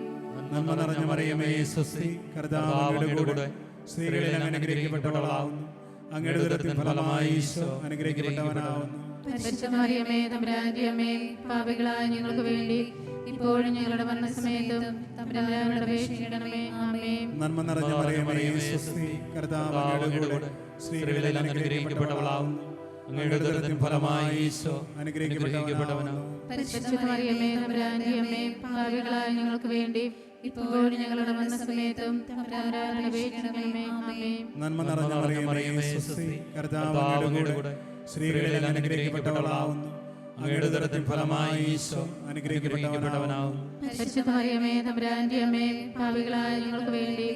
നന്മ നിറഞ്ഞ മറിയമേ, സ്വസ്തി, കർത്താവ് അങ്ങയുടെ കൂടെ സ്ത്രീകളിൽ അങ്ങ് അനുഗ്രഹിക്കപ്പെട്ടവളാവുന്നു. അങ്ങയുടെ ഉദരത്തിൻ ഫലമായി ഈശോ അനുഗ്രഹിക്കപ്പെട്ടവനാവുന്നു. പരിശുദ്ധ മറിയമേ, തമ്പുരാന്റെ അമ്മേ, പാപികളായ ഞങ്ങൾക്ക് വേണ്ടി ഇപ്പോഴും ഞങ്ങളുടെ മരണസമയത്തും തമ്പുരാനോട് അപേക്ഷിക്കണമേ. ആമേൻ. നന്മ നിറഞ്ഞ മറിയമേ, സ്വസ്തി, കർത്താവ് അങ്ങയുടെ കൂടെ സ്ത്രീകളിൽ അങ്ങ് അനുഗ്രഹിക്കപ്പെട്ടവളാവുന്നു. അങ്ങയുടെ ഉദരത്തിൻ ഫലമായി ഈശോ അനുഗ്രഹിക്കപ്പെട്ടവനാകുന്നു. പരിശുദ്ധ മറിയമേ തമ്പുരാന്റെ അമ്മേ, പാപികളായ ഞങ്ങൾക്ക് വേണ്ടി ഇപ്പോഴും ഞങ്ങളുടെ മരണസമയത്തും തമ്പുരാനോട് അപേക്ഷിക്കണമേ. ആമേൻ. നന്മ നിറഞ്ഞ മറിയമേ സ്വസ്തി, കർത്താവ് അങ്ങയുടെ കൂടെ സ്ത്രീകളിൽ അനുഗ്രഹിക്കപ്പെട്ടവളാവുന്നു. അങ്ങയുടെ ഉദരത്തിൻ ഫലമായി ഈശോ അനുഗ്രഹിക്കപ്പെട്ടവനാകുന്നു. പരിശുദ്ധ മറിയമേ തമ്പുരാന്റെ അമ്മേ, പാപികളായ ഞങ്ങൾക്ക് വേണ്ടി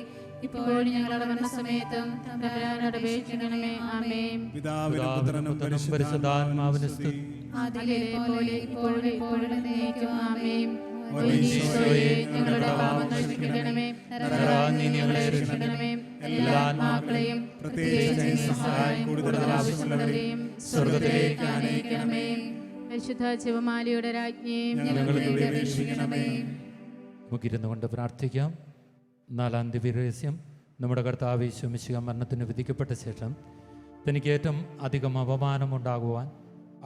ഇപ്പോഴും ഞങ്ങളുടെ മരണസമയത്തും തമ്പുരാനോട് അപേക്ഷിക്കണമേ. ആമേൻ. പിതാവിനും പുത്രനും പരിശുദ്ധാത്മാവിനും സ്തുതി. ആദിയിലെ പോലെ ഇപ്പോഴും എപ്പോഴും എന്നേക്കും. ആമേൻ. ഓ ഈശോയെ, ഞങ്ങളുടെ പാപങ്ങൾ ക്ഷമിക്കണമേ, നരകാഗ്നിയിൽ ഞങ്ങളെ രക്ഷിക്കണമേ. എല്ലാ ആത്മാക്കളെയും പ്രത്യേകിച്ച് അങ്ങേ സഹായം കൂടുതൽ ആവശ്യമുള്ളവരെയും സ്വർഗ്ഗത്തിലേക്ക് ആനയിക്കണമേ. പരിശുദ്ധ ജപമാലയുടെ രാജ്ഞിയും ഞങ്ങളെ രക്ഷിക്കണമേ. നമുക്കിരുന്നു കൊണ്ട് പ്രാർത്ഥിക്കാം. നാലാം ദിവ്യരഹസ്യം. നമ്മുടെ കർത്താവ് യേശു മിശിഹ മരണത്തിന് വിധിക്കപ്പെട്ട ശേഷം തനിക്ക് ഏറ്റവും അധികം അപമാനമുണ്ടാകുവാൻ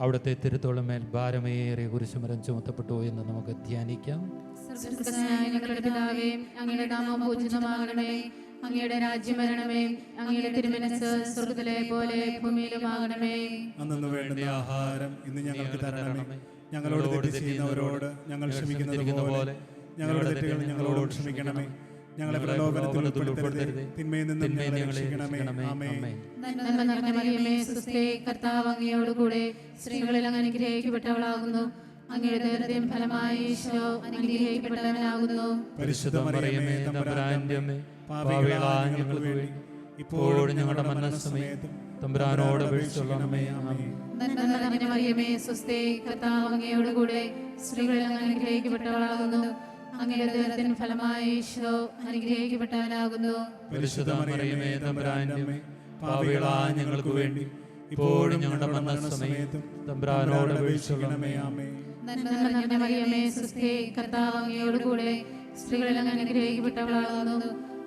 അവിടുത്തെ തിരുത്തോളുമേൽ ഭാരമേറിയ കുരിശുമരം ചുമത്തപ്പെട്ടു എന്ന് നമുക്ക് ധ്യാനിക്കാം. സ്വർഗ്ഗസ്ഥനായ ഞങ്ങളുടെ പിതാവേ, അങ്ങയുടെ നാമം പൂജിതമാകണമേ. അങ്ങയുടെ രാജ്യം വരണമേ. അങ്ങയുടെ തിരുമനസ്സ് സ്വർഗ്ഗത്തിലെ പോലെ ഭൂമിയിലുമാകണമേ. അന്നു വേണ്ട ആഹാരം ഇന്ന് ഞങ്ങൾക്ക് തരണമേ. ഞങ്ങളോട് തെറ്റ് ചെയ്യുന്നവരോട് ഞങ്ങൾ ക്ഷമിക്കുന്നത് പോലെ ഞങ്ങളുടെ തെറ്റുകൾ ഞങ്ങളോട് ക്ഷമിക്കണമേ. ഞങ്ങളെ പ്രലോഭനത്തിൽ ഉൾപ്പെടുത്തരുതേ, തിന്മയിൽ നിന്ന് ഞങ്ങളെ രക്ഷിക്കണമേ. ആമേൻ. നന്മ നിറഞ്ഞ മറിയമേ സ്വസ്തി, കർത്താവ് അങ്ങയോടുകൂടെ സ്ത്രീകളിൽ അങ്ങ് അനുഗ്രഹിക്കപ്പെട്ടവളാകുന്നു. അങ്ങയുടെ ഉദരത്തിൻ ഫലമായി ഈശോ അനുഗ്രഹിക്കപ്പെട്ടവനാകുന്നു. പരിശുദ്ധ മറിയമേ തമ്പുരാന്റെ അമ്മേ, പാപികളായ ഞങ്ങൾക്ക് വേണ്ടി ഇപ്പോഴും ഞങ്ങളുടെ മരണസമയത്തും തമ്പുരാനോട് അപേക്ഷിച്ചുകൊള്ളണമേ. ആമേൻ. നന്മ നിറഞ്ഞ മറിയമേ സ്വസ്തി, കർത്താവ് അങ്ങയോടുകൂടെ സ്ത്രീകളിൽ അങ്ങ് അനുഗ്രഹിക്കപ്പെട്ടവളാകുന്നു. അങ്ങയുടെ ഉദരത്തിൻ ഫലമായി ഈശോ അനുഗ്രഹിക്കപ്പെട്ടവനാകുന്നു. പരിശുദ്ധ മറിയമേ തമ്പുരാന്റെ അമ്മേ, പാപികളായ ഞങ്ങൾക്ക് വേണ്ടി ഇപ്പോഴും ഞങ്ങളുടെ മരണസമയത്തും തമ്പുരാനോട് അപേക്ഷിച്ചുകൊള്ളണമേ. ആമേൻ. നന്മ നിറഞ്ഞ മറിയമേ സ്വസ്തി, കർത്താവ് അങ്ങയോടുകൂടെ സ്ത്രീകളിൽ അങ്ങ് അനുഗ്രഹിക്കപ്പെട്ടവളാകുന്നു.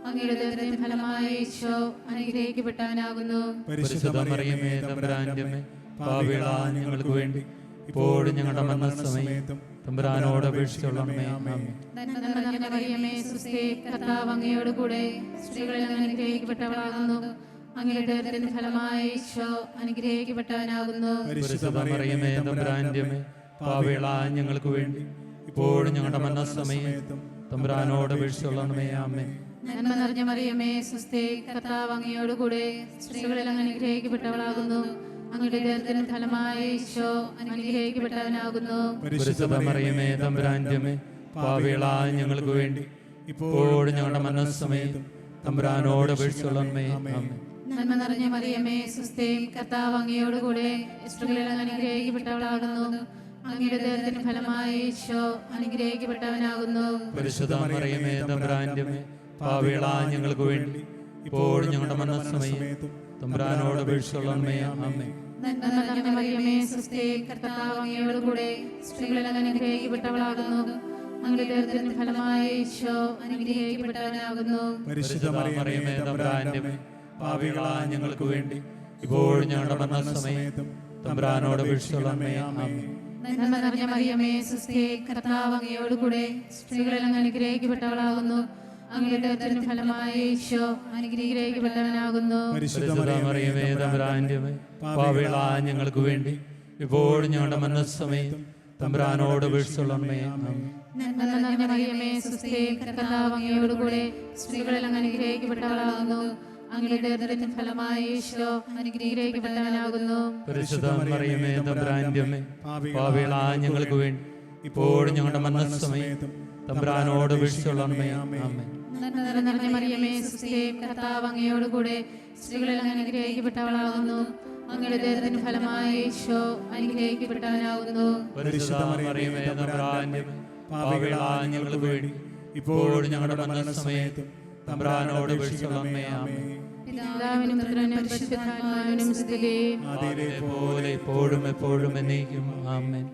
അങ്ങയുടെ ഉദരത്തിൻ ഫലമായി ഈശോ അനുഗ്രഹിക്കപ്പെട്ടവനാകുന്നു. പരിശുദ്ധ മറിയമേ തമ്പുരാന്റെ അമ്മേ, പാപികളായ ഞങ്ങൾക്ക് വേണ്ടി ഇപ്പോഴും ഞങ്ങളുടെ മരണസമയത്തും തമ്പുരാനോട് അപേക്ഷിച്ചുകൊള്ളണമേ. ആമേൻ. നന്മ നിറഞ്ഞ മറിയമേ സ്വസ്തി, കർത്താവ് അങ്ങയോടുകൂടെ സ്ത്രീകളിൽ അങ്ങ് അനുഗ്രഹിക്കപ്പെട്ടവളാകുന്നു. അങ്ങയുടെ ഉദരത്തിൻ ഫലമായി ഈശോ അനുഗ്രഹിക്കപ്പെട്ടവനാകുന്നു. പരിശുദ്ധ മറിയമേ തമ്പുരാന്റെ അമ്മേ, പാപികളായ ഞങ്ങൾക്ക് വേണ്ടി ഇപ്പോഴും ഞങ്ങളുടെ മരണസമയത്തും തമ്പുരാനോട് അപേക്ഷിച്ചുകൊള്ളണമേ. ആമേൻ. നന്മ നിറഞ്ഞ മറിയമേ സ്വസ്തി, കർത്താവ് അങ്ങയോടുകൂടെ സ്ത്രീകളിൽ അങ്ങ് അനുഗ്രഹിക്കപ്പെട്ടവളാകുന്നു. അങ്ങയുടെ ഉദരത്തിൻ ഫലമായി ഈശോ അനുഗ്രഹിക്കപ്പെട്ടവനാകുന്നു. പരിശുദ്ധ മറിയമേ തമ്പുരാന്റെ അമ്മേ, പാപികളായ ഞങ്ങൾക്ക് വേണ്ടി ഇപ്പോഴും ഞങ്ങളുടെ മരണസമയത്തും തമ്പുരാനോട് അപേക്ഷിച്ചുകൊള്ളണമേ. ആമേൻ. നന്മ നിറഞ്ഞ മറിയമേ സ്വസ്തി, കർത്താവ് അങ്ങയോടുകൂടെ സ്ത്രീകളിൽ അങ്ങ് അനുഗ്രഹിക്കപ്പെട്ടവളാകുന്നു. അങ്ങയുടെ ഉദരത്തിൻ ഫലമായി ഈശോ അനുഗ്രഹിക്കപ്പെട്ടവനാകുന്നു. പരിശുദ്ധ മറിയമേ തമ്പുരാന്റെ അമ്മേ, പാപികളായ ഞങ്ങൾക്ക് വേണ്ടി ഇപ്പോഴും ഞങ്ങളുടെ മരണസമയത്തും തമ്പുരാനോട് അപേക്ഷിച്ചുകൊള്ളണമേ. ആമേൻ. നന്മ നിറഞ്ഞ മറിയമേ സ്വസ്തി, കർത്താവ് അങ്ങയോടുകൂടെ സ്ത്രീകളിൽ അങ്ങ് അനുഗ്രഹിക്കപ്പെട്ടവളാകുന്നു. അങ്ങയുടെ ഉദരത്തിൻ ഫലമായി ഈശോ അനുഗ്രഹിക്കപ്പെട്ടവനാകുന്നു. പരിശുദ്ധ മറിയമേ തമ്പുരാന്റെ അമ്മേ, പാപികളായ ഞങ്ങൾക്ക് വേണ്ടി ഇപ്പോഴും ഞങ്ങളുടെ മരണസമയത്തും തമ്പുരാനോട് അപേക്ഷിച്ചുകൊള്ളണമേ. ആമേൻ. നന്മ നിറഞ്ഞ മറിയമേ സ്വസ്തി, കർത്താവ് അങ്ങയോടുകൂടെ സ്ത്രീകളിൽ അങ്ങ് അനുഗ്രഹിക്കപ്പെട്ടവളാകുന്നു. അങ്ങയുടെ ഉദരത്തിൻ ഫലമായി ഈശോ അനുഗ്രഹിക്കപ്പെട്ടവനാകുന്നു. പരിശുദ്ധ മറിയമേ തമ്പുരാന്റെ അമ്മേ, പാപികളായ ഞങ്ങൾക്ക് വേണ്ടി ഇപ്പോഴും ഞങ്ങളുടെ മരണസമയത്തും തമ്പുരാനോട് അപേക്ഷിച്ചുകൊള്ളണമേ. ആമേൻ. നന്മ നിറഞ്ഞ മറിയമേ സ്വസ്തി, കർത്താവ് അങ്ങയോടുകൂടെ സ്ത്രീകളിൽ അങ്ങ് അനുഗ്രഹിക്കപ്പെട്ടവളാകുന്നു. അങ്ങയുടെ ഉദരത്തിൻ ഫലമായി ഈശോ അനുഗ്രഹിക്കപ്പെട്ടവനാകുന്നു. പരിശുദ്ധ മറിയമേ തമ്പുരാന്റെ അമ്മേ, പാപികളായ ഞങ്ങൾക്ക് വേണ്ടി ഇപ്പോഴും ഞങ്ങളുടെ മരണസമയത്തും തമ്പുരാനോട് അപേക്ഷിച്ചുകൊള്ളണമേ. ആമേൻ. നന്മ നിറഞ്ഞ മറിയമേ സ്വസ്തി, കർത്താവ് അങ്ങയോടുകൂടെ സ്ത്രീകളിൽ അങ്ങ് അനുഗ്രഹിക്കപ്പെട്ടവളാകുന്നു. അങ്ങയുടെ ഉദരത്തിൻ ഫലമായി ഈശോ അനുഗ്രഹിക്കപ്പെട്ടവനാകുന്നു. പരിശുദ്ധ മറിയമേ തമ്പുരാന്റെ അമ്മേ, പാപികളായ ഞങ്ങൾക്ക് വേണ്ടി ഇപ്പോഴും ഞങ്ങളുടെ മരണസമയത്തും തമ്പുരാനോട് അപേക്ഷിച്ചുകൊള്ളണമേ. ആമേൻ. പിതാവിനും പുത്രനും പരിശുദ്ധാത്മാവിനും സ്തുതി. ആദിയിലെ പോലെ ഇപ്പോഴും എപ്പോഴും എന്നേക്കും. ആമേൻ.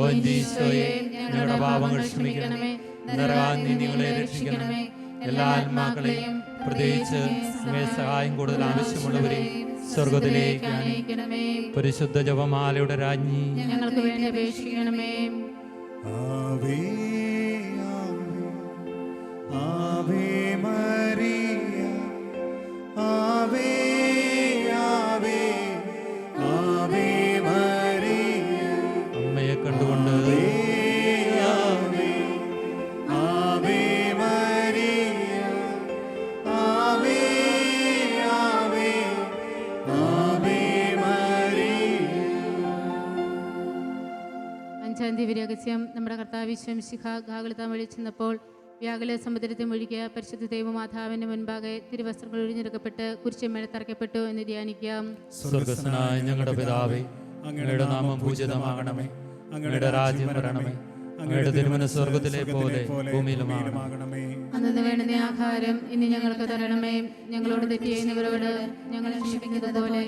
ഓ ഈശോയെ, ഞങ്ങളുടെ പാപങ്ങൾ ക്ഷമിക്കണമേ, നരകാഗ്നിയിൽ ഞങ്ങളെ രക്ഷിക്കണമേ. എല്ലാ ആത്മാക്കളെയും പ്രത്യേകിച്ച് അങ്ങേ സഹായം കൂടുതൽ ആവശ്യമുള്ളവരെയും സ്വർഗ്ഗത്തിലേക്ക് ആനയിക്കണമേ. പരിശുദ്ധ ജപമാലയുടെ രാജ്ഞി, ഞങ്ങൾക്ക് വേണ്ടി അപേക്ഷിക്കണമേ. ആവേ ആവേ മരിയ, ആവേ ആവേ ആവേ അഞ്ചാം ദിവ്യരഹസ്യം. നമ്മുടെ കർത്താവ് ശംസിഹ ഗാകുലതാൻ വഴി ചെന്നപ്പോൾ വ്യാകുല സമുദ്രത്തെ മുഴുകിയ പരിശുദ്ധ ദൈവമാതാവിന്റെ മുൻപാകെ തിരുവസ്ത്രങ്ങൾ ഒഴിഞ്ഞെടുക്കപ്പെട്ട് കുരിശുമേൽ തറയ്ക്കപ്പെട്ടു എന്ന് ധ്യാനിക്കാം. സ്വർഗ്ഗസ്ഥനായ ഞങ്ങളുടെ പിതാവേ, അങ്ങയുടെ നാമം പൂജിതമാകണമേ, അങ്ങയുടെ രാജ്യം വരണമേ, അങ്ങയുടെ തിരുമനസ്സ് സ്വർഗ്ഗത്തിലെ പോലെ ഭൂമിയിലുമാകണമേ. അന്നു വേണ്ടുന്ന ആഹാരം ഇനി ഞങ്ങൾക്ക് തരണമേ. ഞങ്ങളോട് തെറ്റ് ചെയ്യുന്നവരോട് ഞങ്ങൾ ക്ഷമിക്കുന്നത് പോലെ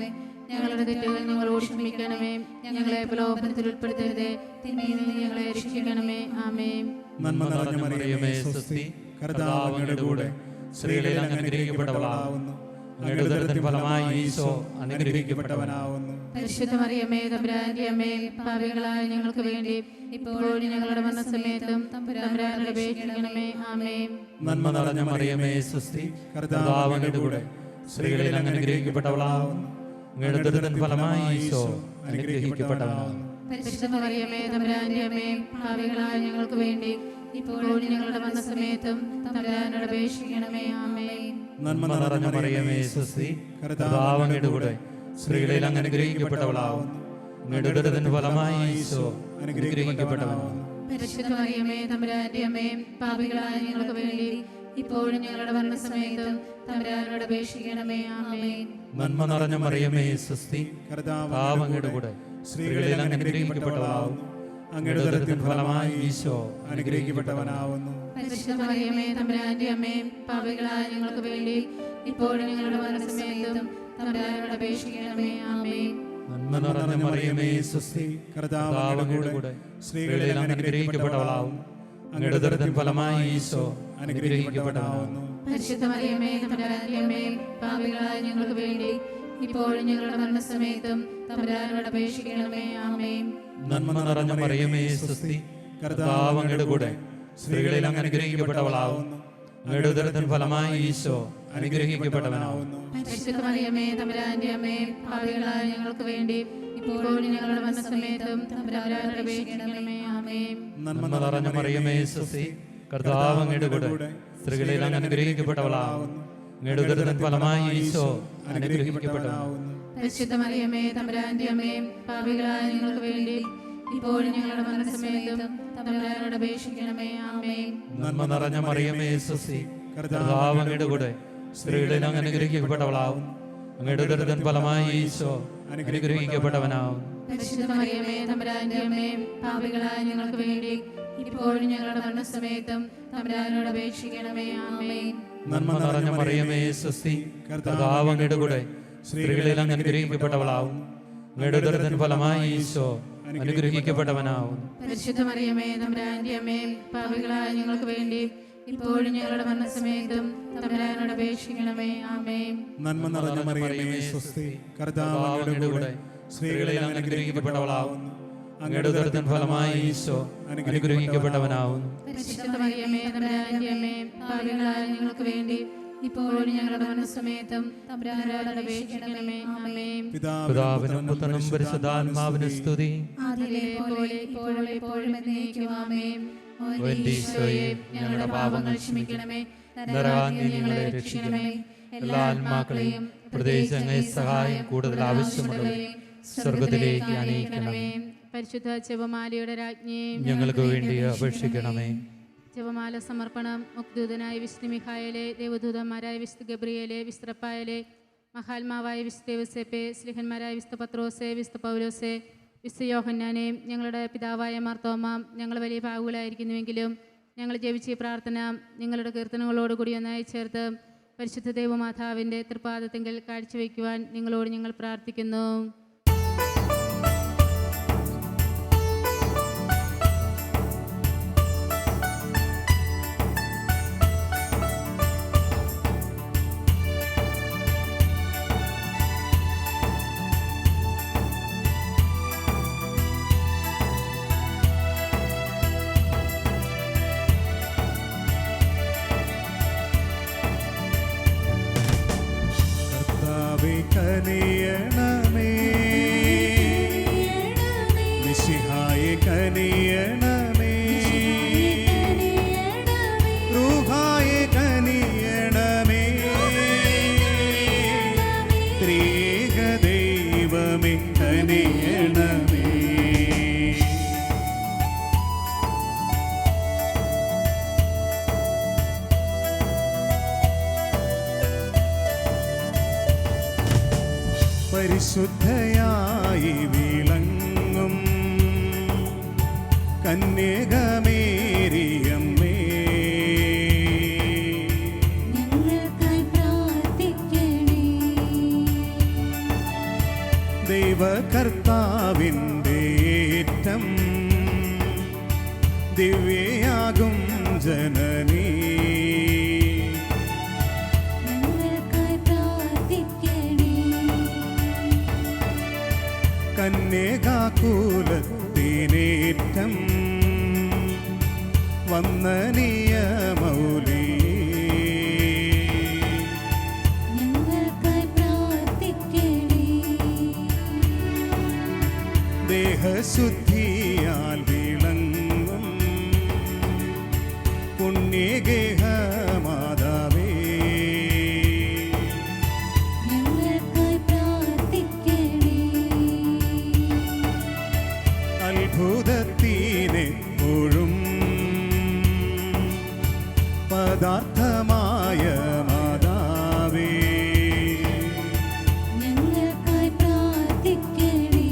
ഞങ്ങളുടെ തെറ്റുകൾ ഞങ്ങളോട് ക്ഷമിക്കണമേ. ഞങ്ങളെ പ്രലോഭനത്തിൽ ഉൾപ്പെടുത്തരുതേ, തിന്മയിൽ നിന്ന് ഞങ്ങളെ രക്ഷിക്കണമേ. ആമേൻ. നന്മ നിറഞ്ഞ മറിയമേ, സ്വസ്തി, കർത്താവ് അങ്ങയുടെ കൂടെ സ്ത്രീകളിൽ അങ്ങ് അനുഗ്രഹിക്കപ്പെട്ടവളാവുന്നു. അങ്ങയുടെ ഉദരത്തിൻ ഫലമായി ഈശോ അനുഗ്രഹിക്കപ്പെട്ടവനാവുന്നു. പരിശുദ്ധ മറിയമേ, തമ്പുരാന്റെ അമ്മേ, പാപികളായ ഞങ്ങൾക്ക് വേണ്ടി ഇപ്പോഴും ഞങ്ങളുടെ മരണസമയത്തും തമ്പുരാനോട് അപേക്ഷിക്കണമേ. ആമേൻ. നന്മ നിറഞ്ഞ മറിയമേ, സ്വസ്തി, കർത്താവ് അങ്ങയുടെ കൂടെ സ്ത്രീകളിൽ അങ്ങ് അനുഗ്രഹിക്കപ്പെട്ടവളാവുന്നു. അങ്ങയുടെ ഉദരത്തിൻ ഫലമായി ഈശോ അനുഗ്രഹിക്കപ്പെട്ടവനാവുന്നു. പരിശുദ്ധ മറിയമേ, തമ്പുരാന്റെ അമ്മേ, പാപികളായ ഞങ്ങൾക്ക് വേണ്ടി ഇപ്പോഴും ഞങ്ങളുടെ മരണസമയത്തും തമ്പുരാനോട് അപേക്ഷിക്കണമേ. ആമേൻ. നന്മ നിറഞ്ഞ മറിയമേ, സ്വസ്തി, കർത്താവ് അങ്ങയുടെ കൂടെ സ്ത്രീകളിൽ അങ്ങ് അനുഗ്രഹിക്കപ്പെട്ടവളാവുന്നു. അങ്ങയുടെ ഉദരത്തിൻ ഫലമായി ഈശോ അനുഗ്രഹിക്കപ്പെട്ടവനാവുന്നു. പരിശുദ്ധ മറിയമേ, തമ്പുരാന്റെ അമ്മേ, പാപികളായ ഞങ്ങൾക്ക് വേണ്ടി ഇപ്പോഴും ഞങ്ങളുടെ മരണസമയത്തും തമ്പുരാനോട് അപേക്ഷിക്കണമേ. ആമേൻ. നന്മ നിറഞ്ഞ മറിയമേ, സ്വസ്തി, കർത്താവ് അങ്ങയുടെ കൂടെ സ്ത്രീകളിൽ അങ്ങ് അനുഗ്രഹിക്കപ്പെട്ടവളാവുന്നു. അങ്ങയുടെ ഉദരത്തിൻ ഫലമായി ഈശോ അനുഗ്രഹിക്കപ്പെട്ടവനാവുന്നു. പരിശുദ്ധ മറിയമേ, തമ്പുരാന്റെ അമ്മേ, പാപികളായ ഞങ്ങൾക്ക് വേണ്ടി ഇപ്പോഴും ഞങ്ങളുടെ മരണസമയത്തും തമ്പുരാനോട് അപേക്ഷിക്കണമേ. ആമേൻ. നന്മ നിറഞ്ഞ മറിയമേ, സ്വസ്തി, കർത്താവ് അങ്ങയുടെ കൂടെ സ്ത്രീകളിൽ അങ്ങ് അനുഗ്രഹിക്കപ്പെട്ടവളാവുന്നു. അങ്ങയുടെ ഉദരത്തിൻ ഫലമായി ഈശോ അനുഗ്രഹിക്കപ്പെട്ടവനാവുന്നു. പരിശുദ്ധ മറിയമേ, തമ്പുരാന്റെ അമ്മേ, പാപികളായ ഞങ്ങൾക്ക് വേണ്ടി ഇപ്പോഴും ഞങ്ങളുടെ മരണസമയത്തും തമ്പുരാനോട് അപേക്ഷിക്കണമേ. ആമേൻ. നന്മ നിറഞ്ഞ മറിയമേ, സ്വസ്തി, കർത്താവ് അങ്ങയുടെ കൂടെ സ്ത്രീകളിൽ അങ്ങ് അനുഗ്രഹിക്കപ്പെട്ടവളാവുന്നു. അങ്ങയുടെ ഉദരത്തിൻ ഫലമായി ഈശോ അനുഗ്രഹിക്കപ്പെട്ടവനാവുന്നു. പരിശുദ്ധ മറിയമേ, തമ്പുരാന്റെ അമ്മേ, പാപികളായ ഞങ്ങൾക്ക് വേണ്ടി ഇപ്പോഴും ഞങ്ങളുടെ മരണസമയത്തും തമ്പുരാനോട് അപേക്ഷിക്കണമേ. ആമേൻ. നന്മ നിറഞ്ഞ മറിയമേ, സ്വസ്തി, കർത്താവ് അങ്ങയുടെ കൂടെ സ്ത്രീകളിൽ അങ്ങ് അനുഗ്രഹിക്കപ്പെട്ടവളാവുന്നു. അങ്ങയുടെ ഉദരത്തിൻ ഫലമായി ഈശോ അനുഗ്രഹിക്കപ്പെട്ടവനാവുന്നു. പരിശുദ്ധ മറിയമേ, തമ്പുരാന്റെ അമ്മേ, പാപികളായ ഞങ്ങൾക്ക് വേണ്ടി ഇപ്പോഴും ഞങ്ങളുടെ മരണസമയത്തും തമ്പുരാനോട് അപേക്ഷിക്കണമേ. ആമേൻ. നന്മ നിറഞ്ഞ മറിയമേ, സ്വസ്തി, കർത്താവ് അങ്ങയുടെ കൂടെ സ്ത്രീകളിൽ അങ്ങ് അനുഗ്രഹിക്കപ്പെട്ടവളാവുന്നു. അങ്ങയുടെ ഉദരത്തിൻ ഫലമായി ഈശോ അനുഗ്രഹിക്കപ്പെട്ടവനാവുന്നു. പരിശുദ്ധ മറിയമേ, തമ്പുരാന്റെ അമ്മേ, പാപികളായ ഞങ്ങൾക്ക് വേണ്ടി ഇപ്പോഴും ഞങ്ങളുടെ മരണസമയത്തും തമ്പുരാനോട് അപേക്ഷിക്കണമേ. ആമേൻ. നന്മ നിറഞ്ഞ മറിയമേ, സ്വസ്തി, കർത്താവ് അങ്ങയുടെ കൂടെ സ്ത്രീകളിൽ അങ്ങ് അനുഗ്രഹിക്കപ്പെട്ടവളാവുന്നു. അങ്ങയുടെ ഉദരത്തിൻ ഫലമായി ഈശോ അനുഗ്രഹിക്കപ്പെട്ടവനാവുന്നു. പരിശുദ്ധ മറിയമേ, തമ്പുരാന്റെ അമ്മേ, പാപികളായ ഞങ്ങൾക്ക് വേണ്ടി ഇപ്പോഴും ഞങ്ങളുടെ മരണസമയത്തും തമ്പുരാനോട് അപേക്ഷിക്കണമേ. ആമേൻ. നന്മ നിറഞ്ഞ മറിയമേ, സ്വസ്തി, കർത്താവ് അങ്ങയുടെ കൂടെ സ്ത്രീകളിൽ അങ്ങ് അനുഗ്രഹിക്കപ്പെട്ടവളാവുന്നു. അങ്ങയുടെ ഉദരത്തിൻ ഫലമായി ഈശോ അനുഗ്രഹിക്കപ്പെട്ടവനാവുന്നു. പരിശുദ്ധ മറിയമേ, തമ്പുരാന്റെ അമ്മേ, പാപികളായ ഞങ്ങൾക്ക് വേണ്ടി ഇപ്പോഴും ഞങ്ങളുടെ മരണസമയത്തും തമ്പുരാനോട് അപേക്ഷിക്കണമേ. ആമേൻ. പിതാവിനും പുത്രനും പരിശുദ്ധാത്മാവിനും സ്തുതി. ആദിയിലെ പോലെ ഇപ്പോഴും എപ്പോഴും എന്നേക്കും. ആമേൻ. ഓ എൻ്റെ ഈശോയെ, ഞങ്ങളുടെ പാപങ്ങൾ ക്ഷമിക്കണമേ, നരകാഗ്നിയിൽ ഞങ്ങളെ രക്ഷിക്കണമേ. എല്ലാ ആത്മാക്കളെയും പ്രത്യേകിച്ച് അങ്ങേ സഹായം കൂടുതൽ ആവശ്യമുള്ളവരെയും സ്വർഗത്തിലേക്ക് അനയിക്കണമേ. പരിശുദ്ധ ജപമാലയുടെ രാജ്ഞി ഞങ്ങൾക്ക് വേണ്ടി അപേക്ഷിക്കണമേ. ജപമാല സമർപ്പണം. മുക്തദൂതനായ വിശുദ്ധ മിഖായേലെ, ദേവദൂതന്മാരായ വിശുദ്ധ ഗബ്രിയേലെ, വിശുദ്ധ റഫായേലെ, മഹാത്മാവായ വിശുദ്ധ യോസേപ്പെ, സ്ലിഹന്മാരായ വിശുദ്ധ പത്രോസെ, വിശുദ്ധ പൗലോസെ, വിശുദ്ധ യോഹന്നാനെ, ഞങ്ങളുടെ പിതാവായ മാർത്തോമ, ഞങ്ങൾ വലിയ ഭാഗങ്ങളായിരിക്കുന്നുവെങ്കിലും ഞങ്ങൾ ജപിച്ച ഈ പ്രാർത്ഥന നിങ്ങളുടെ കീർത്തനങ്ങളോടുകൂടി ഒന്നായി ചേർത്ത് പരിശുദ്ധ ദൈവമാതാവിൻ്റെ തൃപ്പാദത്തെങ്കിൽ കാഴ്ചവെക്കുവാൻ നിങ്ങളോട് ഞങ്ങൾ പ്രാർത്ഥിക്കുന്നു. കനിയണമേ, മിശിഹായെ കനിയണമേ, റൂഹായെ കനിയണമേ, ത്രിയേക ദൈവമേ കനിയണമേ. പരിശുദ്ധയായി വിളങ്ങും കന്യകമേരിയമ്മേ, ഞങ്ങൾക്കായി പ്രാർത്ഥിക്കണേ. ദൈവകർത്താവിൻ്റെ ഏറ്റം ദിവ്യയാകും ജനനീ, ഞങ്ങൾക്കായി പ്രാർത്ഥിക്കണേ. കന്യകാകുലത്തിനേറ്റം വന്ദനീയ മൗലിയേ, ഞങ്ങൾക്കായി പ്രാർത്ഥിക്കണേ. ദേഹശുദ്ധിയാൽ വിളങ്ങും പുണ്യഗേഹ മാതാവേ, ഞങ്ങൾക്കായി പ്രാർത്ഥിക്കണേ. അത്ഭുതത്തിനെപ്പോഴും പദാർത്ഥമായ മാതാവേ, ഞങ്ങൾക്കായി പ്രാർത്ഥിക്കണേ.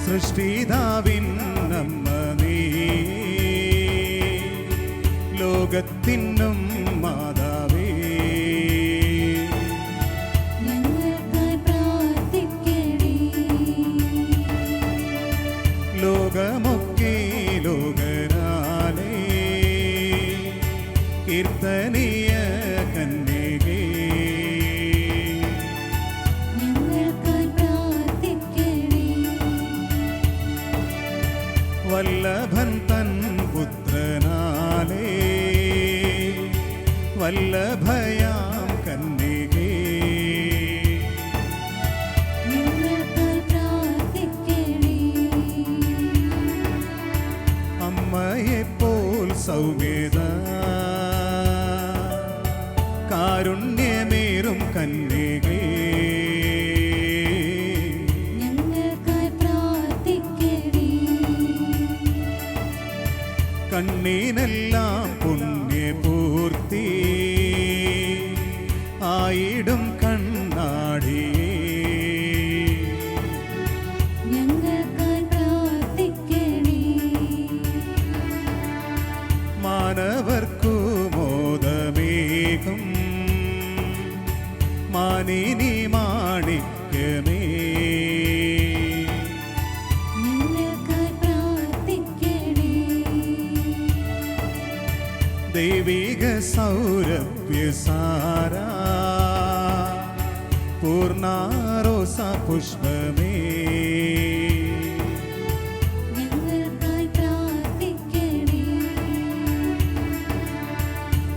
സൃഷ്ടിതാവിൻ നമ്മ നീ, ലോകത്തിനും മാതാവേ, ഞങ്ങൾക്കായി പ്രാർത്ഥിക്കണേ. ലോകമൊക്കെ ലോകരാലേ കീർത്തനീയ കന്യകേ, ഞങ്ങൾക്കായി പ്രാർത്ഥിക്കണേ. വല്ലഭൻ തൻ പുത്രനാലേ വല്ലഭയാം കന്യകേ, ഞങ്ങൾക്കായി പ്രാർത്ഥിക്കണേ. അമ്മയെപ്പോൽ സൗമ്യത കാരുണ്യമേറും കന്യകേ, ഞങ്ങൾക്കായി പ്രാർത്ഥിക്കണേ. കണ്ണീനെല്ലാം പുണ്യപൂർത്തി ആയിടും കണ്ണാടിയേ, ഞങ്ങൾക്കായി പ്രാർത്ഥിക്കണേ. മാനവർക്കു മോദമേകും മാനിനി മാണിക്യമേ, ഞങ്ങൾക്കായി പ്രാർത്ഥിക്കണേ. ദൈവിക സൗരഭ്യസാര പൂർണ്ണാരോസ പുഷ്പമേ, ഞങ്ങൾക്കായി പ്രാർത്ഥിക്കണേ.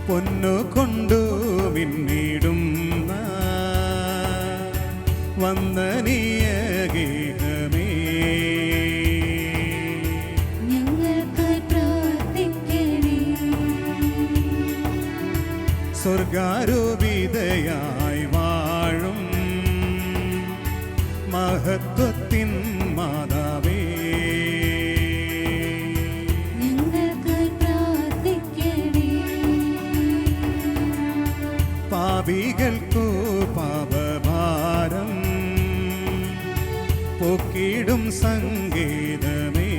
പൊന്നുകൊണ്ടു മിന്നിടുന്ന വന്ദനീയ ഗേഹമേ, ഞങ്ങൾക്കായി പ്രാർത്ഥിക്കണേ. സ്വർഗാരൂപിതയായി വാഴും മഹത്വത്തിൻ മാതാവേ, ഞങ്ങൾക്കായി പ്രാർത്ഥിക്കണേ. പാപികൾക്കു പാപഭാരം പൊക്കിടും സംഗീതമേ,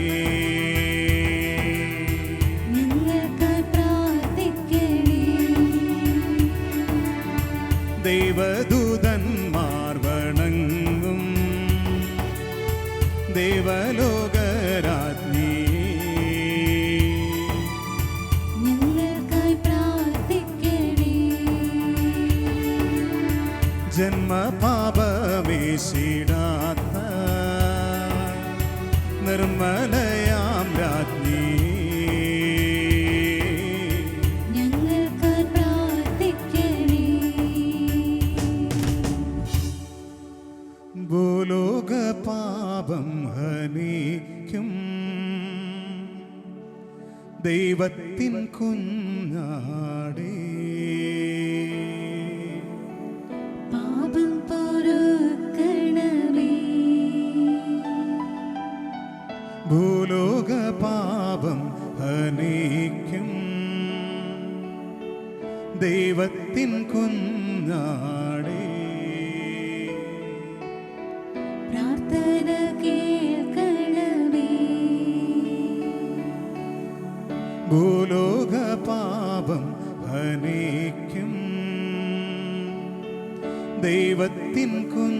ഞങ്ങൾക്കായി പ്രാർത്ഥിക്കണേ. ദൈവദൂതന്മാർ വണങ്ങും ദേവലോകരാജ്ഞി, ഞങ്ങൾക്കായി പ്രാർത്ഥിക്കണേ. ജന്മപാപമേശിടാത്ത നിർമ്മലയാം രാജ്ഞി, ഞങ്ങൾക്കായി പ്രാർത്ഥിക്കണേ. ഭൂലോക പാപം ഹനിക്കും ദൈവത്തിൻ കുഞ്ഞാടേ, പാപം പൊറുക്കണമേ. ഭൂലോക പാപം ഹനിക്കും ദൈവത്തിൻ കുഞ്ഞാടേ, ദൈവത്തിൻ കുഞ്ഞ്